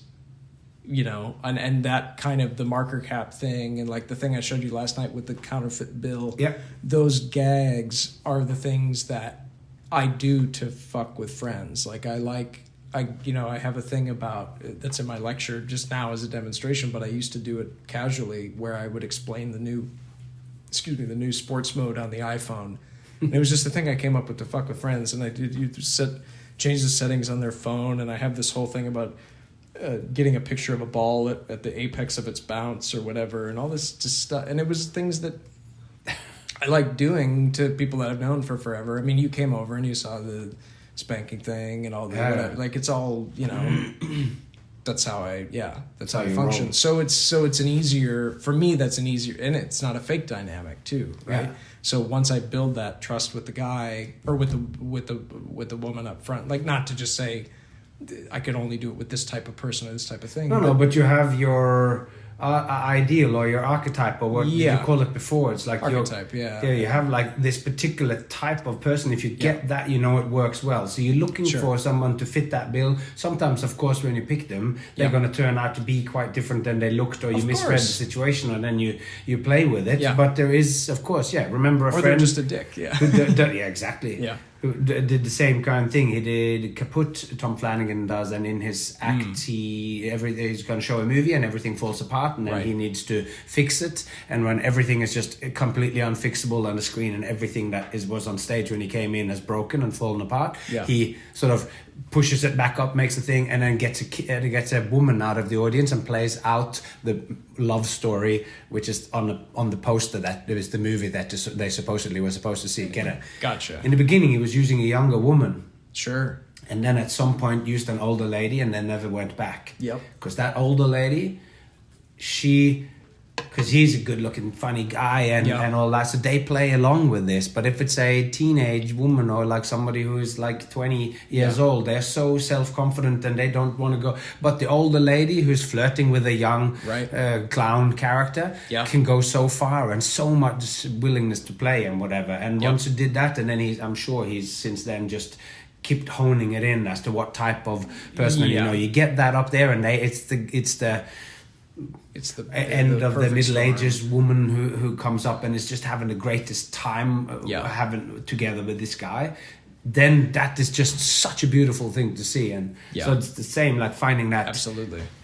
and that kind of the marker cap thing, and like the thing I showed you last night with the counterfeit bill. Yeah. Those gags are the things that I do to fuck with friends. Like I have a thing about that's in my lecture just now as a demonstration, but I used to do it casually where I would explain the new sports mode on the iPhone. And it was just a thing I came up with to fuck with friends, and change the settings on their phone, and I have this whole thing about getting a picture of a ball at the apex of its bounce or whatever, and all this just stuff. And it was things that I like doing to people that I've known for forever. I mean, you came over and you saw the spanking thing and all the whatever. Like, it's all, that's how I function. Roll. So it's an easier, for me, that's an easier, and it's not a fake dynamic too, right? Yeah. So once I build that trust with the guy or with the woman up front, like, not to just say I could only do it with this type of person or this type of thing. No, but you have your ideal or your archetype, or what you call it before. It's like archetype, you have like this particular type of person. If you get that, it works well. So you're looking for someone to fit that bill. Sometimes, of course, when you pick them, they're going to turn out to be quite different than they looked, or you misread the situation, and then you play with it. Yeah. But there is, of course, remember a friend. Or they're just a dick, Exactly. Yeah. Who did the same kind of thing. He did Kaput, Tom Flanagan does, and in his act, he's going to show a movie and everything falls apart, and then he needs to fix it. And when everything is just completely unfixable on the screen, and everything that was on stage when he came in has broken and fallen apart, he sort of pushes it back up, makes a thing, and then gets a woman out of the audience and plays out the love story, which is on the poster that there is the movie that they supposedly were supposed to see. Gotcha. In the beginning, he was using a younger woman. Sure. And then at some point used an older lady, and then never went back. Yep. Because that older lady, because he's a good-looking, funny guy and all that, so they play along with this. But if it's a teenage woman or like somebody who is like 20 years old, they're so self-confident and they don't want to go. But the older lady who's flirting with a young clown character can go so far, and so much willingness to play and whatever. And once you did that, and then I'm sure he's since then just kept honing it in as to what type of person. And, you get that up there, and it's the end of the Middle Ages woman who comes up and is just having the greatest time having together with this guy. Then that is just such a beautiful thing to see. And so it's the same, like finding that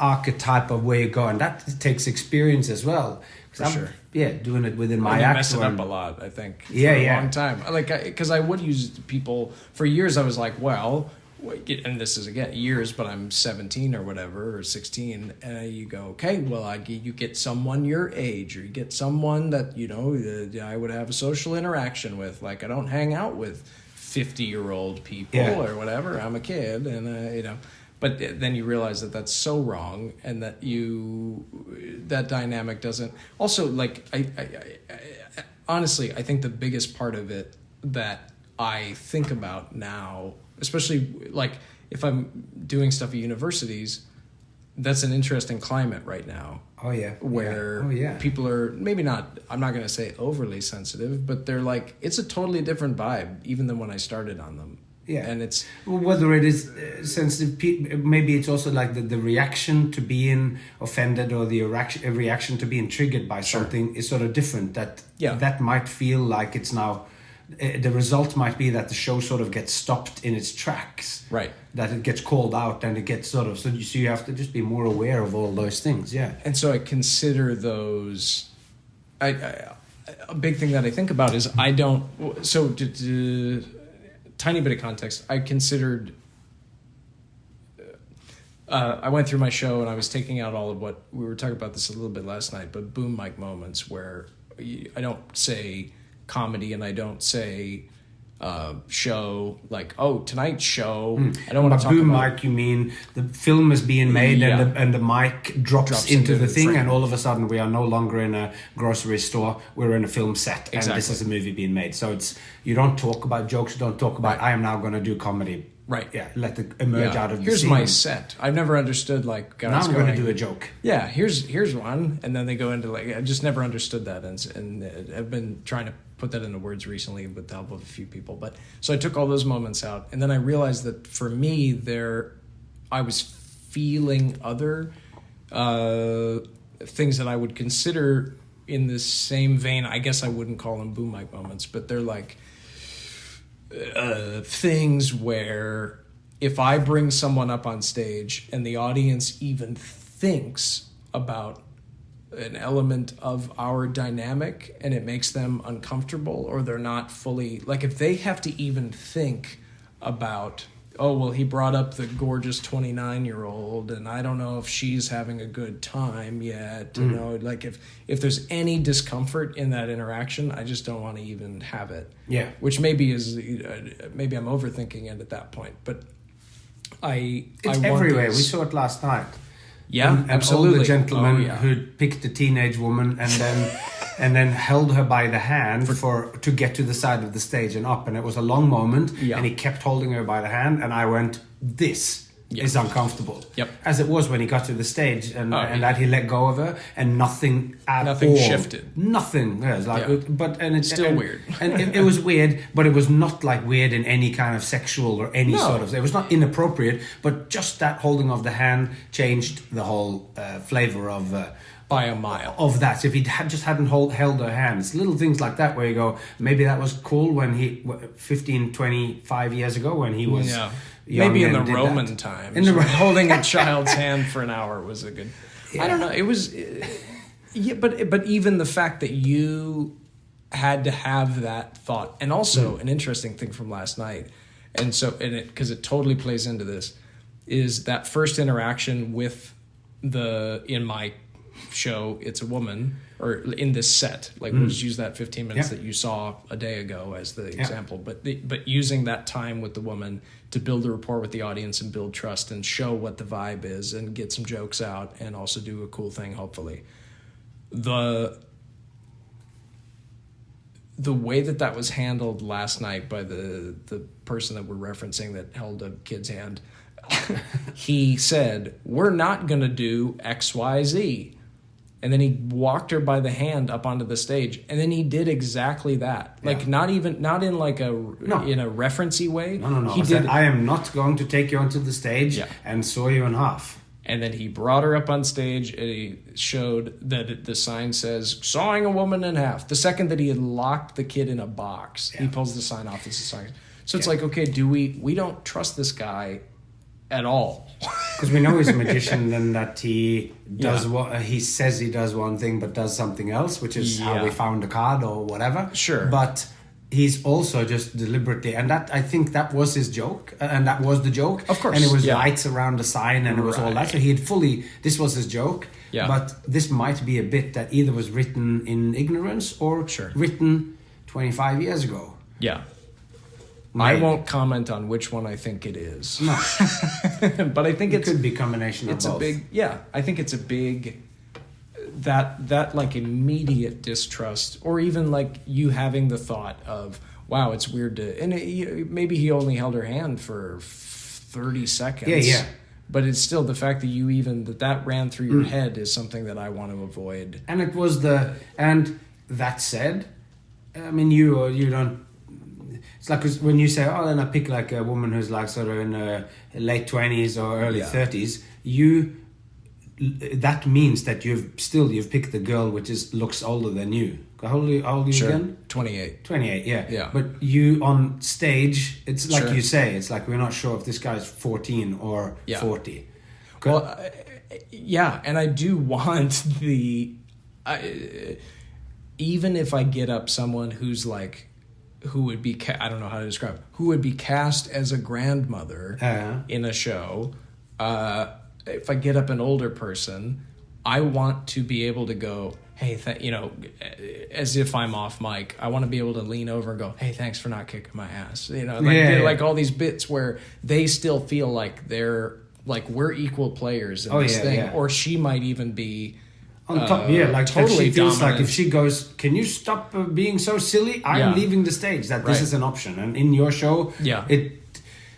archetype of where you go, and that takes experience as well. For sure. Doing it within my act. Messing up a lot, I think, for a long time. Because I would use people for years. I was like, well. And this is again years, but I'm 17 or whatever, or 16, and you go, okay, well, you get someone your age, or you get someone that I would have a social interaction with. Like, I don't hang out with 50-year-old people or whatever. I'm a kid, and But then you realize that that's so wrong, and that that dynamic doesn't. Also, like, I honestly, I think the biggest part of it that I think about now, especially like if I'm doing stuff at universities, that's an interesting climate right now. Oh yeah. Where people are maybe not, I'm not going to say overly sensitive, but they're like, it's a totally different vibe even than when I started on them. Yeah. And it's whether it is sensitive, maybe it's also like the reaction to being offended, or the reaction to being triggered by something is sort of different. That might feel like it's now. The result might be that the show sort of gets stopped in its tracks. Right. That it gets called out, and it gets sort of... So you have to just be more aware of all those things, And so I consider those... a big thing that I think about is I don't... So, tiny bit of context. I considered... I went through my show, and I was taking out all of what... We were talking about this a little bit last night, but boom mic moments where I don't say... comedy, and I don't say show, like, oh, tonight's show. I don't want to talk boom about... mic, you mean the film is being made and the mic drops into the thing, and all of a sudden we are no longer in a grocery store, we're in a film set, and this is a movie being made. So it's, you don't talk about jokes, you don't talk about, I am now going to do comedy. Right. Yeah, let it emerge out of the Here's scene. my set. I've never understood, like... Now I'm going to do a joke. Yeah, here's one. And then they go into, like... I just never understood that. And I've been trying to put that into words recently with the help of a few people. But so I took all those moments out. And then I realized that for me, I was feeling other things that I would consider in the same vein. I guess I wouldn't call them boom mic moments, but they're like things where if I bring someone up on stage and the audience even thinks about an element of our dynamic and it makes them uncomfortable, or they're not fully, like if they have to even think about, oh, well, he brought up the gorgeous 29-year-old and I don't know if she's having a good time yet. You know, like if there's any discomfort in that interaction, I just don't want to even have it. Yeah. Which maybe is, maybe I'm overthinking it at that point, but it's everywhere. We saw it last night. Yeah, an absolutely. older gentleman who picked a teenage woman and then held her by the hand to get to the side of the stage and up, and it was a long moment, and he kept holding her by the hand, and I went, this is uncomfortable. Yep. As it was when he got to the stage and that he let go of her and nothing shifted. Nothing. Yeah, it was like, and it's still weird. And it was weird, but it was not like weird in any kind of sexual or any sort of. It was not inappropriate, but just that holding of the hand changed the whole flavor of. By a mile. Of that. If he hadn't held her hands. Little things like that where you go, maybe that was cool when he, 15, 25 years ago when he was young. Maybe in the Roman times. Holding a child's hand for an hour was a good... Yeah. I don't know. It was... but even the fact that you had to have that thought, and also an interesting thing from last night, and so, because it totally plays into this, is that first interaction with in my show, It's a Woman, or in this set, like we'll just use that 15 minutes that you saw a day ago as the example, but using that time with the woman to build a rapport with the audience and build trust and show what the vibe is and get some jokes out and also do a cool thing, hopefully. The way that was handled last night by the person that we're referencing that held a kid's hand, he said, "We're not going to do XYZ." And then he walked her by the hand up onto the stage, and then he did exactly that. Like not in like in a referencey way. No. He said, "I am not going to take you onto the stage and saw you in half." And then he brought her up on stage, and he showed that the sign says "sawing a woman in half." The second that he had locked the kid in a box, he pulls the sign off. This is sign. So it's like, okay, we don't trust this guy at all. Because we know he's a magician and that he does what he says he does one thing but does something else, which is how we found the card or whatever. Sure. But he's also just deliberately, and that I think that was his joke, and that was the joke. Of course. And it was lights around the sign and it was all that. So he had this was his joke. Yeah. But this might be a bit that either was written in ignorance or written 25 years ago. Yeah. I won't comment on which one I think it is. No. But I think it could be a combination of both. I think it's a big, that like immediate distrust, or even like you having the thought of, wow, it's weird to, and maybe he only held her hand for 30 seconds. Yeah. But it's still the fact that that ran through your head is something that I want to avoid. And it was and that said, I mean, you don't, it's like when you say, oh, then I pick like a woman who's like sort of in her late 20s or early 30s, that means that you've picked the girl which looks older than you. How old are you again? 28. 28, yeah. But you on stage, it's like you say, it's like we're not sure if this guy's 14 or 40. Well, and I do want even if I get up someone who's like, who would be, I don't know how to describe it, who would be cast as a grandmother in a show, if I get up an older person, I want to be able to go, hey, as if I'm off mic, I want to be able to lean over and go, hey, thanks for not kicking my ass. Like all these bits where they still feel like they're, like we're equal players in this thing. Yeah. Or she might even be... on top, like totally she feels dominant. Like if she goes, can you stop being so silly? I'm leaving the stage. That this is an option, and in your show,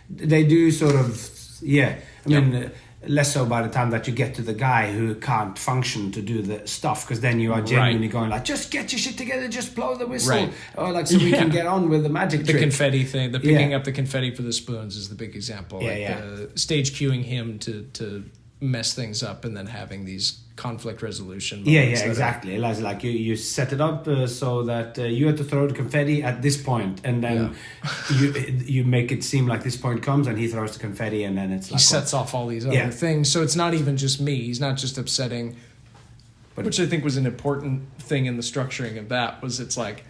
they do sort of, I mean, less so by the time that you get to the guy who can't function to do the stuff, because then you are genuinely going like, just get your shit together, just blow the whistle, or like so we can get on with the magic trick. The confetti thing, the picking up the confetti for the spoons is the big example. Stage cueing him to mess things up and then having these conflict resolution moments. Yeah, exactly. Like you set it up so that you have to throw the confetti at this point, and then you make it seem like this point comes, and he throws the confetti, and then it's like... He sets off all these other things. So it's not even just me. He's not just upsetting... Which I think was an important thing in the structuring of that, was it's like,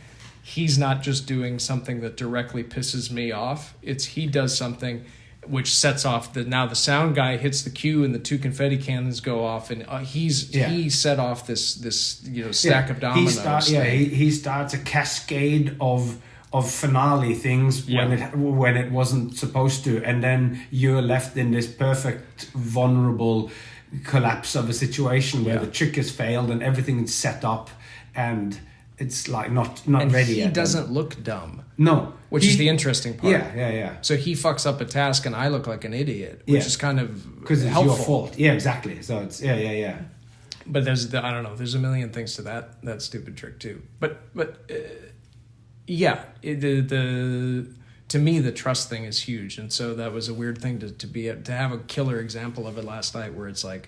he's not just doing something that directly pisses me off. It's he does something which sets off now the sound guy hits the cue and the 2 confetti cannons go off, and he set off this stack of dominoes. He starts a cascade of finale things when it wasn't supposed to, and then you're left in this perfect vulnerable collapse of a situation where the trick has failed and everything is set up and it's like not ready yet. He doesn't look dumb. No. Which is the interesting part. Yeah. So he fucks up a task and I look like an idiot, which is kind of because it's helpful. your fault. Yeah, exactly. So it's But there's I don't know. There's a million things to that stupid trick too. But to me the trust thing is huge, and so that was a weird thing to have a killer example of it last night, where it's like,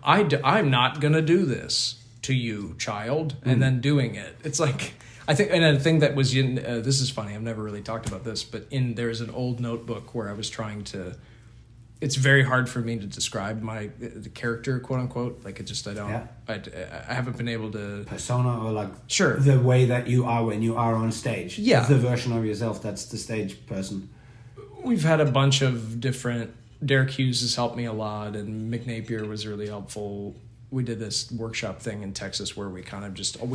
I'm not gonna do this to you, child, and then doing it. It's like, I think, and a thing that was in this is funny. I've never really talked about this, but there's an old notebook where I was trying to. It's very hard for me to describe the character, quote unquote. Like it just, I haven't been able to persona, or like sure the way that you are when you are on stage. Yeah, the version of yourself that's the stage person. We've had a bunch of different. Derek Hughes has helped me a lot, and Mick Napier was really helpful. We did this workshop thing in Texas where we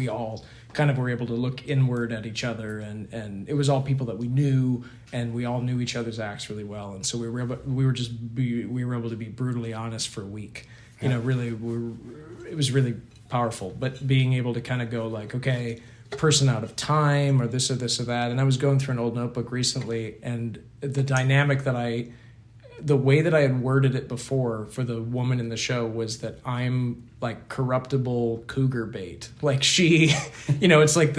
all kind of were able to look inward at each other, and it was all people that we knew, and we all knew each other's acts really well, and so we were able to be brutally honest for a week. It was really powerful. But being able to kind of go like, okay, person out of time, or this or that, and I was going through an old notebook recently, and the dynamic the way that I had worded it before for the woman in the show was that I'm like corruptible cougar bait. Like she, it's like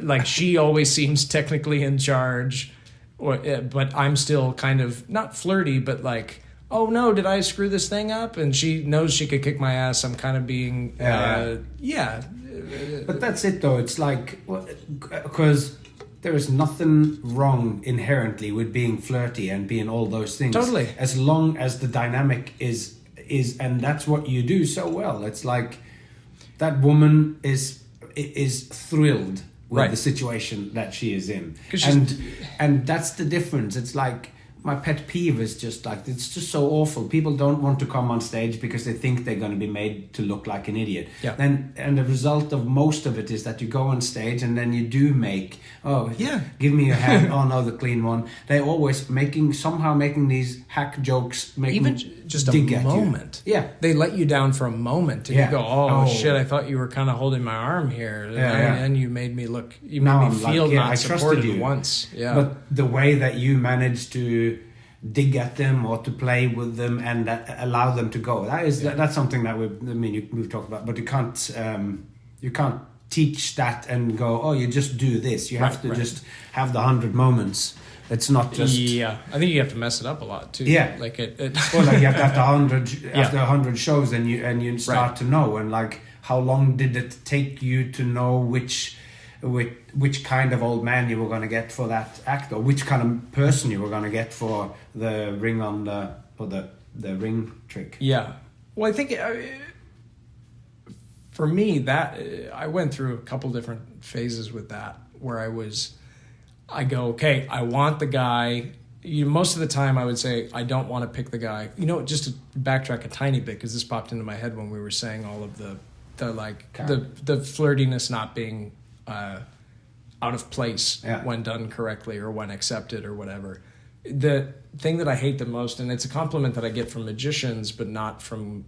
like she always seems technically in charge, but I'm still kind of not flirty, but like, oh no, did I screw this thing up? And she knows she could kick my ass. I'm kind of being, But that's it though. It's like, because there is nothing wrong inherently with being flirty and being all those things. Totally. As long as the dynamic is, and that's what you do so well. It's like that woman is thrilled with the situation that she is in, and that's the difference. It's like, my pet peeve is just like, it's just so awful. People don't want to come on stage because they think they're going to be made to look like an idiot. Yeah. And the result of most of it is that you go on stage and then you do make, give me your hand, oh no, the clean one. They're always making these hack jokes, even just a moment. Yeah. They let you down for a moment and you go, oh shit, I thought you were kind of holding my arm here. And you made me look, you made me feel not supported once. Yeah. But the way that you managed to dig at them or to play with them and allow them to go, that's something that we've talked about, but you can't teach that and go, oh, you just do this. You have to just have the 100 moments. It's not just... Yeah, I think you have to mess it up a lot too. Yeah. Like it well, like you have to have 100 after 100 shows, and you start to know, and like, how long did it take you to know which kind of old man you were going to get for that act, or which kind of person you were going to get for the ring the ring trick. Yeah. Well, I think for me, that I went through a couple different phases with that, where I go, okay, I want the guy. Most of the time I would say, I don't want to pick the guy. Just to backtrack a tiny bit, because this popped into my head when we were saying all of the flirtiness not being out of place when done correctly or when accepted or whatever. The thing that I hate the most, and it's a compliment that I get from magicians, but not from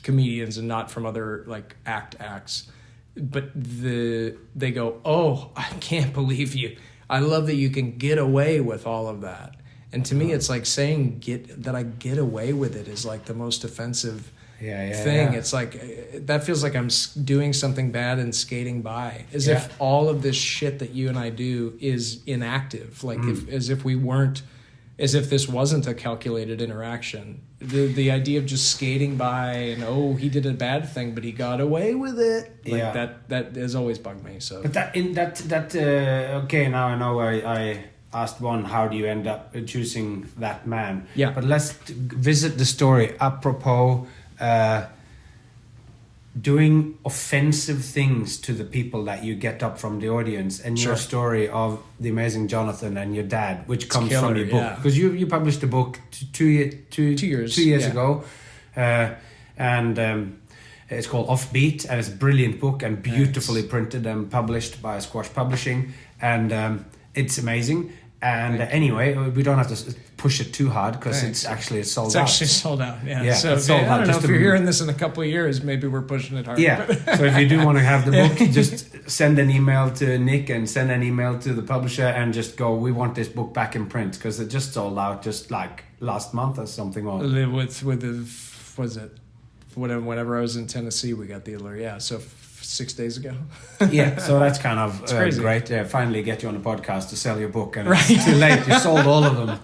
comedians and not from other like acts, but they go, oh, I can't believe you. I love that you can get away with all of that. And to me, it's like saying that I get away with it is like the most offensive thing. It's like, that feels like I'm doing something bad and skating by, as if all of this shit that you and I do is inactive. Like as if we weren't, as if this wasn't a calculated interaction. The idea of just skating by and he did a bad thing, but he got away with it. That has always bugged me. So, but okay, now I know I asked one, how do you end up choosing that man? Yeah. But let's visit the story. Apropos doing offensive things to the people that you get up from the audience, and your story of the amazing Jonathan and your dad, which comes from your book, because you published a book two years ago, and it's called Offbeat, and it's a brilliant book and beautifully printed and published by Squash Publishing, and it's amazing. And anyway, we don't have to push it too hard because it's actually sold out. It's actually sold out, yeah. So sold out. I don't know if you're hearing this in a couple of years, maybe we're pushing it hard. Yeah, so if you do want to have the book, just send an email to Nick and send an email to the publisher and just go, we want this book back in print, because it just sold out just like last month or something. Whenever I was in Tennessee, we got the alert, so 6 days ago. Yeah, so that's kind of great. Finally get you on the podcast to sell your book, and it's too late. You sold all of them.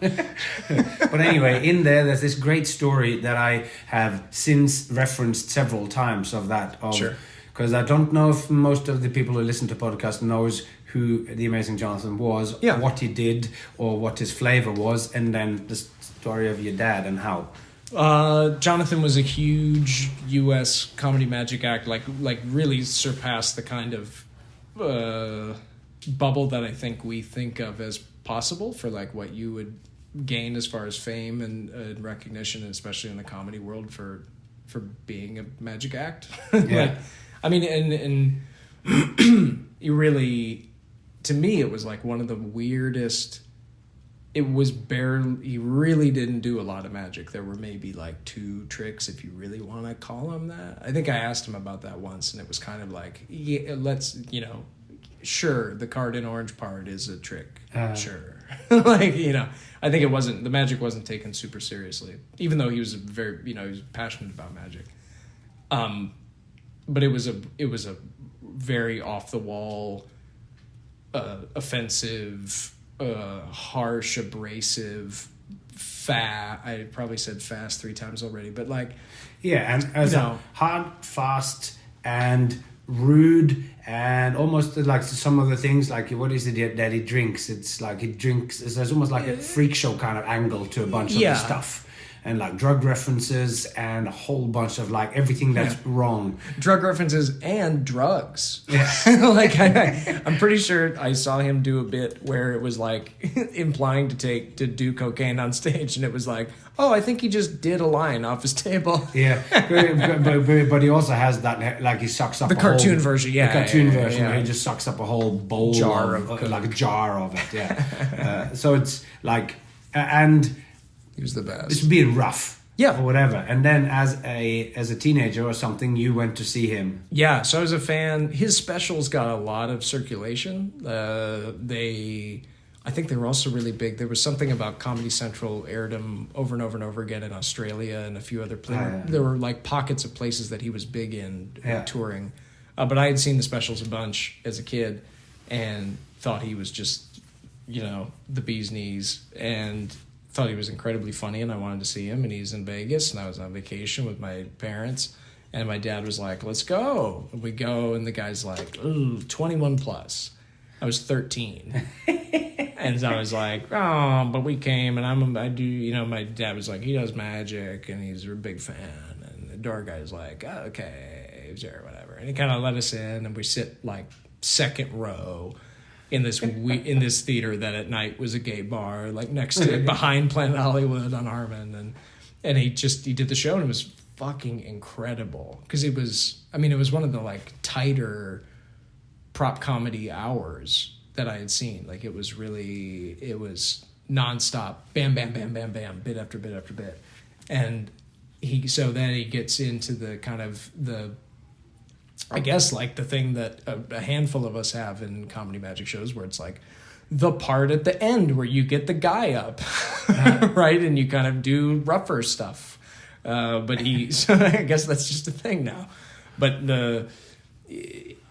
But anyway, in there's this great story that I have since referenced several times of that. Sure. Because I don't know if most of the people who listen to podcasts knows who the amazing Jonathan was, what he did, or what his flavor was, and then the story of your dad and how. Jonathan was a huge U.S. comedy magic act, like really surpassed the kind of bubble that I think we think of as possible for like what you would gain as far as fame and recognition, especially in the comedy world for being a magic act. Yeah. I mean, and you really, to me, it was like one of the weirdest. It was barely, he really didn't do a lot of magic. There were maybe like 2 tricks, if you really want to call them that. I think I asked him about that once, and it was kind of like, sure, the card in orange part is a trick. Sure. I think the magic wasn't taken super seriously, even though he was he was passionate about magic. But it was a very off the wall, offensive, harsh, abrasive, I probably said fast 3 times already, but like, and as hard, fast, and rude, and almost like some of the things, like what is it that he drinks? It's like he drinks. There's almost like a freak show kind of angle to a bunch of the stuff. And like drug references and a whole bunch of like everything that's wrong. Drug references and drugs. Yeah. I'm pretty sure I saw him do a bit where it was like implying to do cocaine on stage, and it was like, oh, I think he just did a line off his table. Yeah, but he also has that, like he sucks up the cartoon version. The cartoon version where he just sucks up a whole bowl like a jar of it. Yeah. So it's like and. He was the best. It's being rough. Yeah. Or whatever. And then as a teenager or something, you went to see him. Yeah, so I was a fan. His specials got a lot of circulation. I think they were also really big. There was something about Comedy Central aired him over and over and over again in Australia and a few other places. There were like pockets of places that he was big in touring. But I had seen the specials a bunch as a kid and thought he was just, the bee's knees, and thought he was incredibly funny, and I wanted to see him, and he's in Vegas, and I was on vacation with my parents, and my dad was like, let's go. And we go, and the guy's like, ooh, 21 plus. I was 13. And so I was like, oh, but we came, and my dad was like, he does magic, and he's a big fan, and the door guy's like, oh, okay, sure, whatever. And he kind of let us in, and we sit like second row in this theater that at night was a gay bar, like next to behind Planet Hollywood on Harmon, and he did the show, and it was fucking incredible because it was one of the like tighter prop comedy hours that I had seen. Like it was nonstop, bam, bam, bam, bam, bam, bit after bit after bit, and then he gets into the kind of I guess like the thing that a handful of us have in comedy magic shows, where it's like the part at the end where you get the guy up, right? And you kind of do rougher stuff. So I guess that's just a thing now. But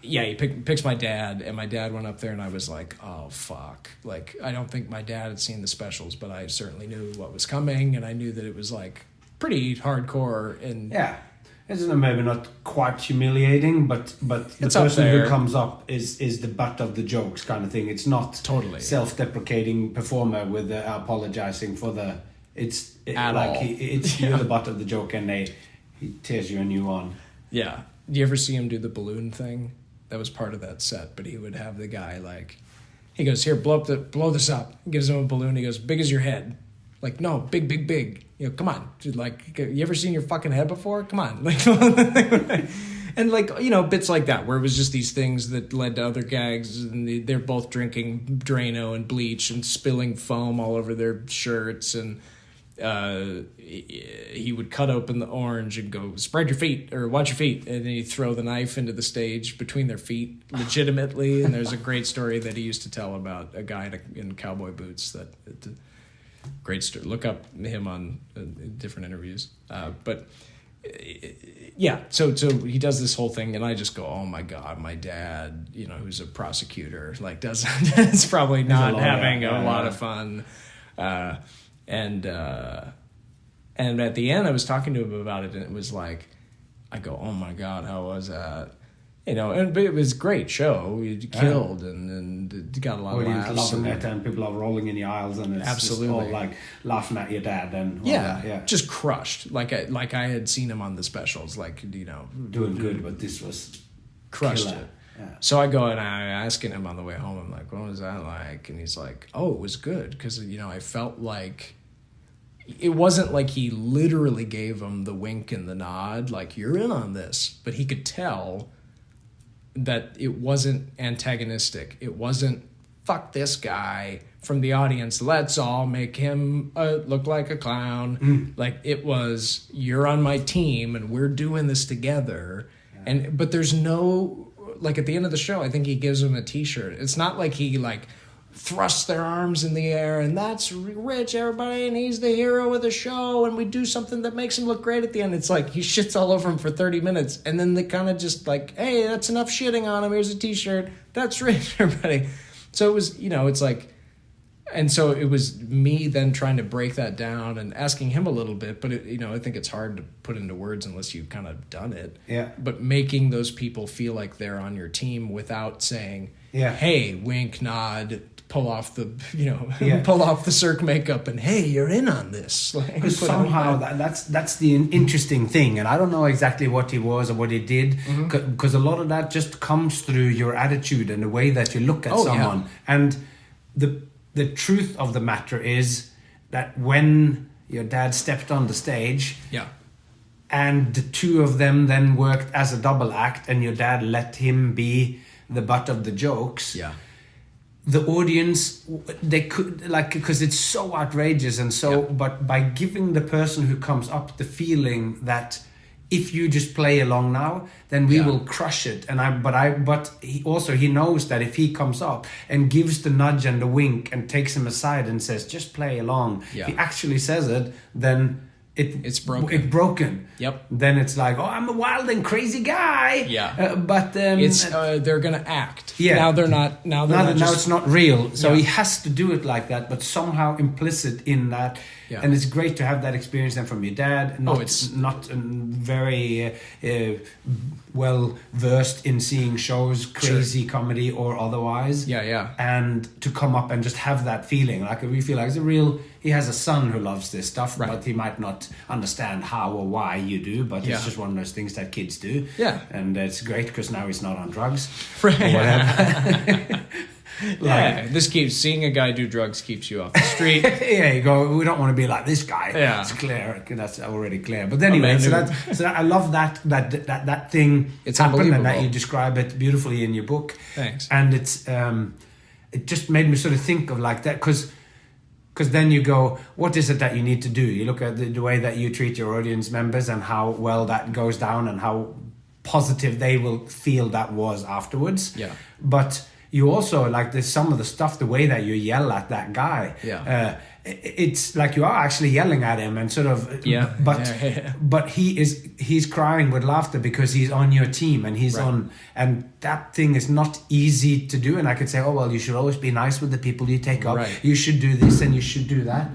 he picks my dad, and my dad went up there, and I was like, oh, fuck. Like, I don't think my dad had seen the specials, but I certainly knew what was coming, and I knew that it was, like, pretty hardcore. And yeah. It's maybe not quite humiliating, but the it's person who comes up is the butt of the jokes kind of thing. It's not totally self-deprecating performer with apologizing for the... It's At all. You're the butt of the joke, and he tears you a new one. Yeah. Do you ever see him do the balloon thing? That was part of that set, but he would have the guy, like... He goes, here, blow this up. He gives him a balloon. He goes, big as your head. Like, no, big, big, big. You know, come on. Dude, like, you ever seen your fucking head before? Come on. Like, and, like, you know, bits like that, where it was just these things that led to other gags, and they're both drinking Drano and bleach and spilling foam all over their shirts, and he would cut open the orange and go, spread your feet, or watch your feet, and then he'd throw the knife into the stage between their feet, legitimately. And there's a great story that he used to tell about a guy in cowboy boots that... Great story. Look up him on different interviews. But yeah, so he does this whole thing, and I just go, oh my God, my dad, you know, who's a prosecutor, like it's probably not having a lot of fun. And at the end, I was talking to him about it, and it was like, I go, oh my God, how was that? You know, but it was a great show. We killed and got a lot of laughs. Loving it, and people are rolling in the aisles, and it's absolutely just all like laughing at your dad and just crushed. Like I had seen him on the specials, like, you know, doing good, but this was crushed killer. it. Yeah. So I go and I'm asking him on the way home. I'm like, what was that like? And he's like, oh, it was good, because, you know, I felt like it wasn't like he literally gave him the wink and the nod, like, you're in on this, but he could tell that it wasn't antagonistic. It wasn't, fuck this guy, from the audience, let's all make him look like a clown. Like, it was, you're on my team and we're doing this together. Yeah. But there's no, like, at the end of the show, I think he gives him a t-shirt. It's not like he, like, thrusts their arms in the air and that's Rich, everybody, and he's the hero of the show, and we do something that makes him look great at the end. It's like he shits all over him for 30 minutes, and then they kind of just like, hey, that's enough shitting on him, here's a t-shirt, that's Rich, everybody. So it was, you know, it's like, and so it was me then trying to break that down and asking him a little bit, but you know, I think it's hard to put into words unless you've kind of done it. Yeah. But making those people feel like they're on your team without saying, hey, wink, nod, pull off the, you know, pull off the Cirque makeup, and hey, you're in on this. Because somehow that's the interesting thing, and I don't know exactly what he was or what he did, because a lot of that just comes through your attitude and the way that you look at someone. Yeah. And the truth of the matter is that when your dad stepped on the stage, and the two of them then worked as a double act, and your dad let him be the butt of the jokes. The audience, they could, like, because it's so outrageous and so, but by giving the person who comes up the feeling that if you just play along now, then we will crush it. But he knows that if he comes up and gives the nudge and the wink and takes him aside and says, just play along, if he actually says it, then it's broken. Yep. Then it's like, oh, I'm a wild and crazy guy. Yeah. But it's they're gonna act. Yeah. Now they're not. Now it's not real. So he has to do it like that. But somehow implicit in that. Yeah. And it's great to have that experience then from your dad. Not very well versed in seeing shows, crazy comedy or otherwise. Yeah. And to come up and just have that feeling, like we feel like it's a real. He has a son who loves this stuff, but he might not understand how or why you do. But it's just one of those things that kids do. Yeah. And it's great because now he's not on drugs. Right. Or whatever. This keeps seeing a guy do drugs keeps you off the street. You go, we don't want to be like this guy. Yeah, it's clear. That's already clear. But anyway, so I love that thing. It's happened, and that you describe it beautifully in your book. Thanks. And it's it just made me sort of think of like that because then you go, what is it that you need to do? You look at the way that you treat your audience members and how well that goes down and how positive they will feel that was afterwards. Yeah. But you also like there's some of the stuff, the way that you yell at that guy. Yeah. It's like you are actually yelling at him and sort of. Yeah. But he's crying with laughter because he's on your team and he's Right. on, and that thing is not easy to do. And I could say, oh well, you should always be nice with the people you take up. Right. You should do this and you should do that.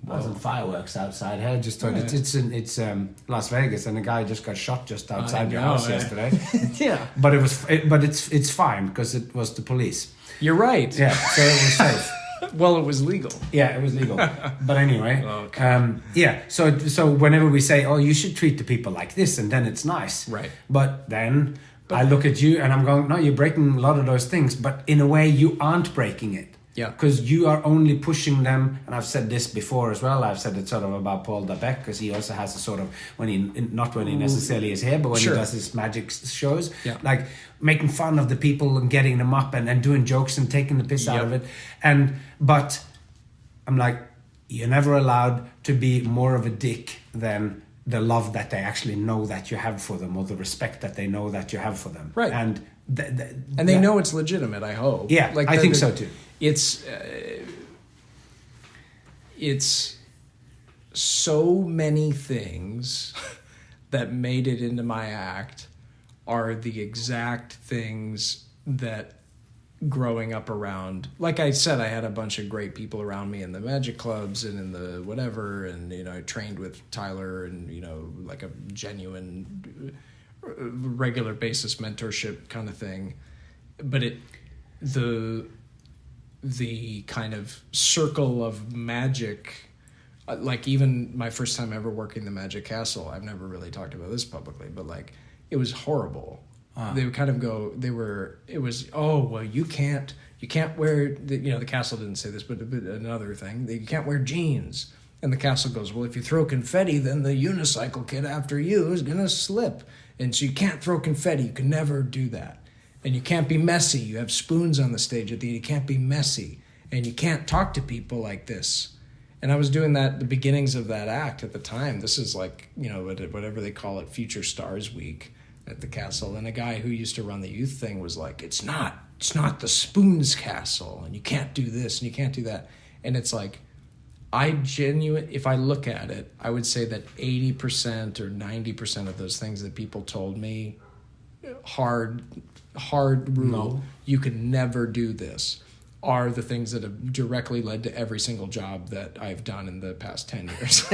Wasn't fireworks outside here. Just thought it's Las Vegas, and a guy just got shot just outside your house yesterday. Yeah. But it's fine because it was the police. You're right. Yeah, so it was safe. Well, it was legal. Yeah, it was legal. But anyway, Okay. yeah. So whenever we say, oh, you should treat the people like this, and then it's nice. Right. But then I look at you and I'm going, no, you're breaking a lot of those things, but in a way you aren't breaking it. Yeah. Because you are only pushing them, and I've said this before as well. I've said it sort of about Paul Dabeck, because he also has a sort of not when he necessarily is here, but when Sure. he does his magic shows, Yeah. like making fun of the people and getting them up and doing jokes and taking the piss out of it. But I'm like, you're never allowed to be more of a dick than the love that they actually know that you have for them, or the respect that they know that you have for them. Right. And they know it's legitimate, I hope. Yeah, I think so too. It's so many things that made it into my act are the exact things that growing up around, like I said, I had a bunch of great people around me in the magic clubs and in the whatever, and I trained with Tyler, and like a genuine regular basis mentorship kind of thing. But the kind of circle of magic, like even my first time ever working the Magic Castle, I've never really talked about this publicly, but like it was horrible. They would kind of go, oh, well, you can't wear, the castle didn't say this, but another thing, you can't wear jeans. And the castle goes, well, if you throw confetti, then the unicycle kid after you is going to slip. And so you can't throw confetti. You can never do that. And you can't be messy. You have spoons on the stage at the end. You can't be messy. And you can't talk to people like this. And I was doing that, the beginnings of that act at the time. This is like, whatever they call it, Future Stars Week at the castle. And a guy who used to run the youth thing was like, it's not the Spoons Castle. And you can't do this and you can't do that. And it's like, if I look at it, I would say that 80% or 90% of those things that people told me, hard rule, you can never do this, are the things that have directly led to every single job that I've done in the past 10 years.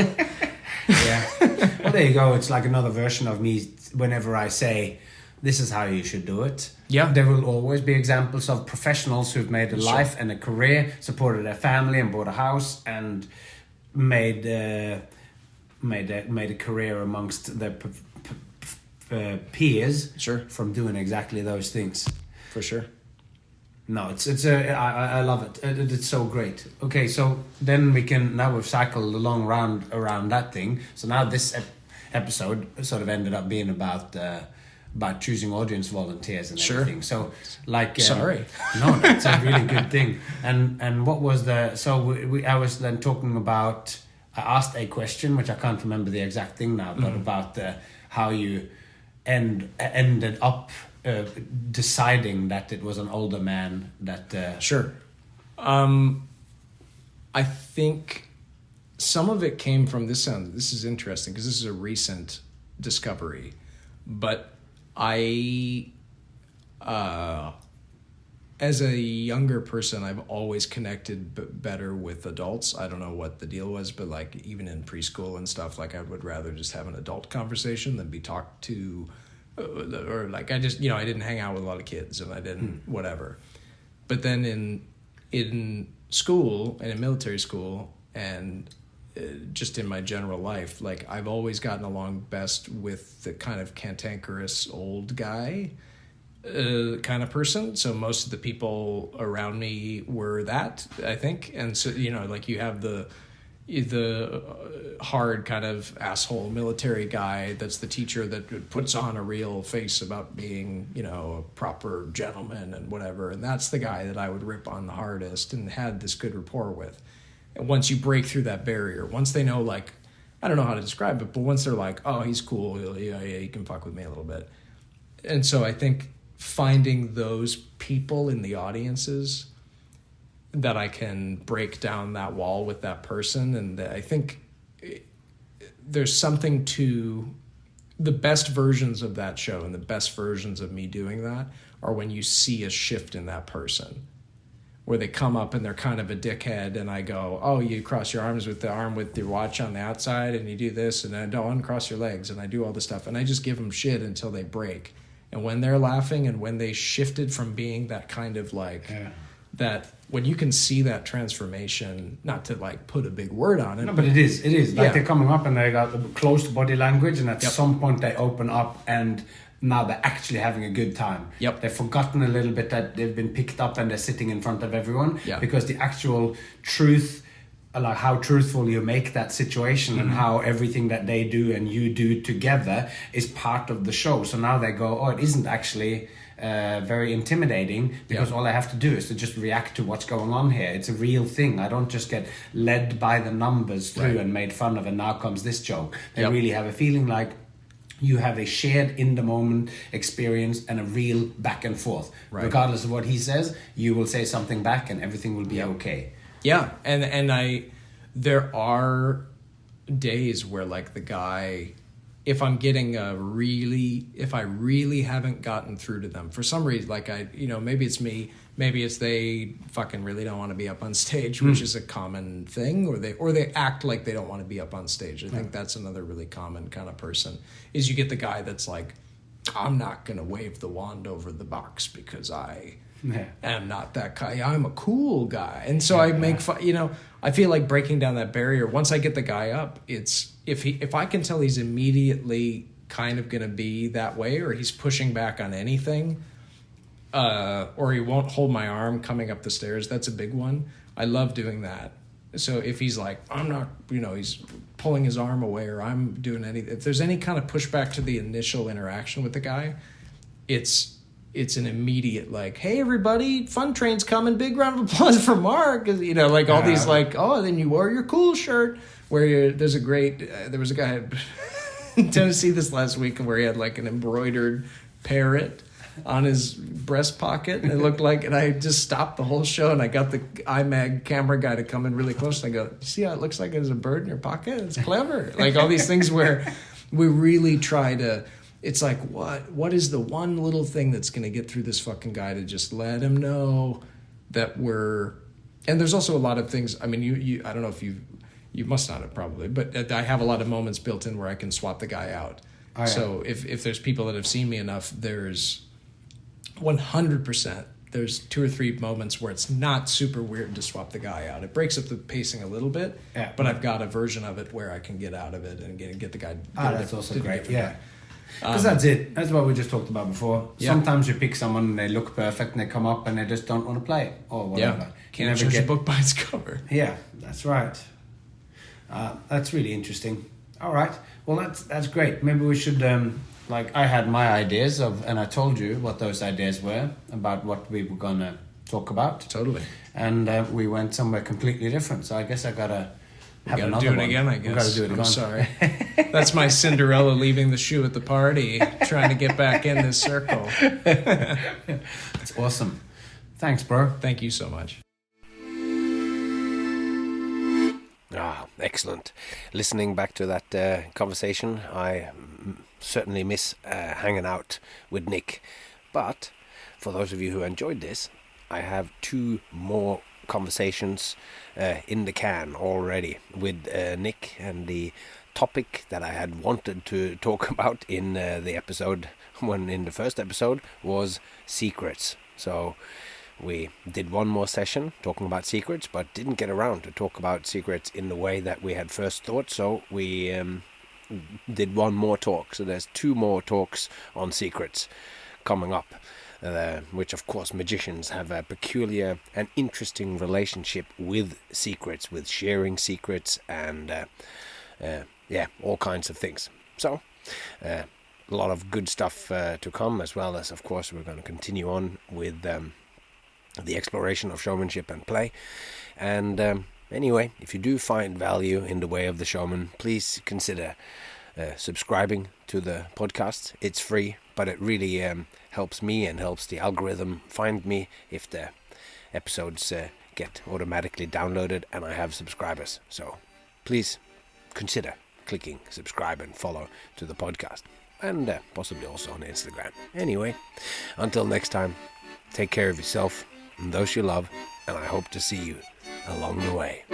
Yeah. Well, there you go. It's like another version of me whenever I say, this is how you should do it. Yeah. There will always be examples of professionals who've made a life and a career, supported their family and bought a house, and made a career amongst their peers. Sure. From doing exactly those things. For sure. No, I love it. It's so great. Okay, so then now we've cycled a long round around that thing. So now this episode sort of ended up being about choosing audience volunteers and everything. So like, sorry, no, it's a really good thing. And what was I was then talking about. I asked a question which I can't remember the exact thing now, but about how you ended up. Deciding that it was an older man that... Sure. I think some of it came from this is interesting because this is a recent discovery, but I, as a younger person, I've always connected better with adults. I don't know what the deal was, but like even in preschool and stuff, like I would rather just have an adult conversation than be talked to. Or like I just I didn't hang out with a lot of kids, and I didn't whatever. But then in school and in military school and just in my general life, like I've always gotten along best with the kind of cantankerous old guy kind of person. So most of the people around me were that, I think. And so like you have the hard kind of asshole military guy that's the teacher that puts on a real face about being, a proper gentleman and whatever. And that's the guy that I would rip on the hardest and had this good rapport with. And once you break through that barrier, once they know, like, I don't know how to describe it, but once they're like, oh, he's cool, yeah, you can fuck with me a little bit. And so I think finding those people in the audiences that I can break down that wall with that person. And I think there's something to the best versions of that show, and the best versions of me doing that are when you see a shift in that person, where they come up and they're kind of a dickhead, and I go, oh, you cross your arms with the arm with your watch on the outside, and you do this, and I don't uncross your legs, and I do all this stuff, and I just give them shit until they break. And when they're laughing, and when they shifted from being that kind of like that, when you can see that transformation, not to like put a big word on it. No, but it is like they're coming up and they got close to body language, and at some point they open up and now they're actually having a good time. Yep. They've forgotten a little bit that they've been picked up and they're sitting in front of everyone, because the actual truth, like how truthful you make that situation and how everything that they do and you do together is part of the show. So now they go, oh, it isn't actually very intimidating, because all I have to do is to just react to what's going on here. It's a real thing. I don't just get led by the numbers through and made fun of, and now comes this joke. They really have a feeling like you have a shared in the moment experience and a real back and forth. Regardless of what he says, you will say something back and everything will be okay. Yeah, and there are days where like the guy, if I'm getting if I really haven't gotten through to them for some reason, like maybe it's me, maybe it's they fucking really don't want to be up on stage, which is a common thing, or they act like they don't want to be up on stage. I think that's another really common kind of person, is you get the guy that's like, I'm not gonna wave the wand over the box because I am not that guy. I'm a cool guy, and so I make fun. I feel like breaking down that barrier. Once I get the guy up, it's if I can tell he's immediately kind of gonna be that way, or he's pushing back on anything, or he won't hold my arm coming up the stairs. That's a big one. I love doing that. So if he's like, I'm not, he's pulling his arm away, or I'm doing anything. If there's any kind of pushback to the initial interaction with the guy, it's an immediate like, hey everybody, fun train's coming, big round of applause for Mark, like all these like, oh, then you wore your cool shirt, where there was a guy in Tennessee this last week where he had like an embroidered parrot on his breast pocket, and it looked like, and I just stopped the whole show, and I got the iMag camera guy to come in really close, and I go, see how it looks like there's a bird in your pocket? It's clever. Like all these things where we really try to, it's like, what is the one little thing that's going to get through this fucking guy to just let him know that and there's also a lot of things, I mean, you I don't know if you must not have probably, but I have a lot of moments built in where I can swap the guy out. Oh, yeah. So if there's people that have seen me enough, there's 100%, there's 2 or 3 moments where it's not super weird to swap the guy out. It breaks up the pacing a little bit, but I've got a version of it where I can get out of it and get the guy. That's also great, yeah. Because that's it. That's what we just talked about before. Yeah. Sometimes you pick someone and they look perfect and they come up and they just don't want to play or whatever. Yeah. Can't judge a book by its cover. Yeah, that's right. That's really interesting. All right. Well, that's great. Maybe we should... I had my ideas and I told you what those ideas were about what we were going to talk about. Totally. And we went somewhere completely different. So I guess I got to have another one. Do it again, I guess. We got to do it again. I'm sorry. That's my Cinderella leaving the shoe at the party, trying to get back in this circle. It's awesome. Thanks, bro. Thank you so much. Excellent. Listening back to that conversation, I certainly miss hanging out with Nick. But for those of you who enjoyed this, I have 2 more conversations in the can already with Nick, and the topic that I had wanted to talk about in the first episode was secrets. So we did one more session talking about secrets, but didn't get around to talk about secrets in the way that we had first thought. So we did one more talk. So there's 2 more talks on secrets coming up, which of course magicians have a peculiar and interesting relationship with secrets, with sharing secrets and all kinds of things. So a lot of good stuff to come, as well as of course we're going to continue on with the exploration of showmanship and play. And anyway, if you do find value in the way of the showman, please consider subscribing to the podcast. It's free. but it really helps me and helps the algorithm find me if the episodes get automatically downloaded and I have subscribers. So please consider clicking subscribe and follow to the podcast, and possibly also on Instagram. Anyway, until next time, take care of yourself and those you love, and I hope to see you along the way.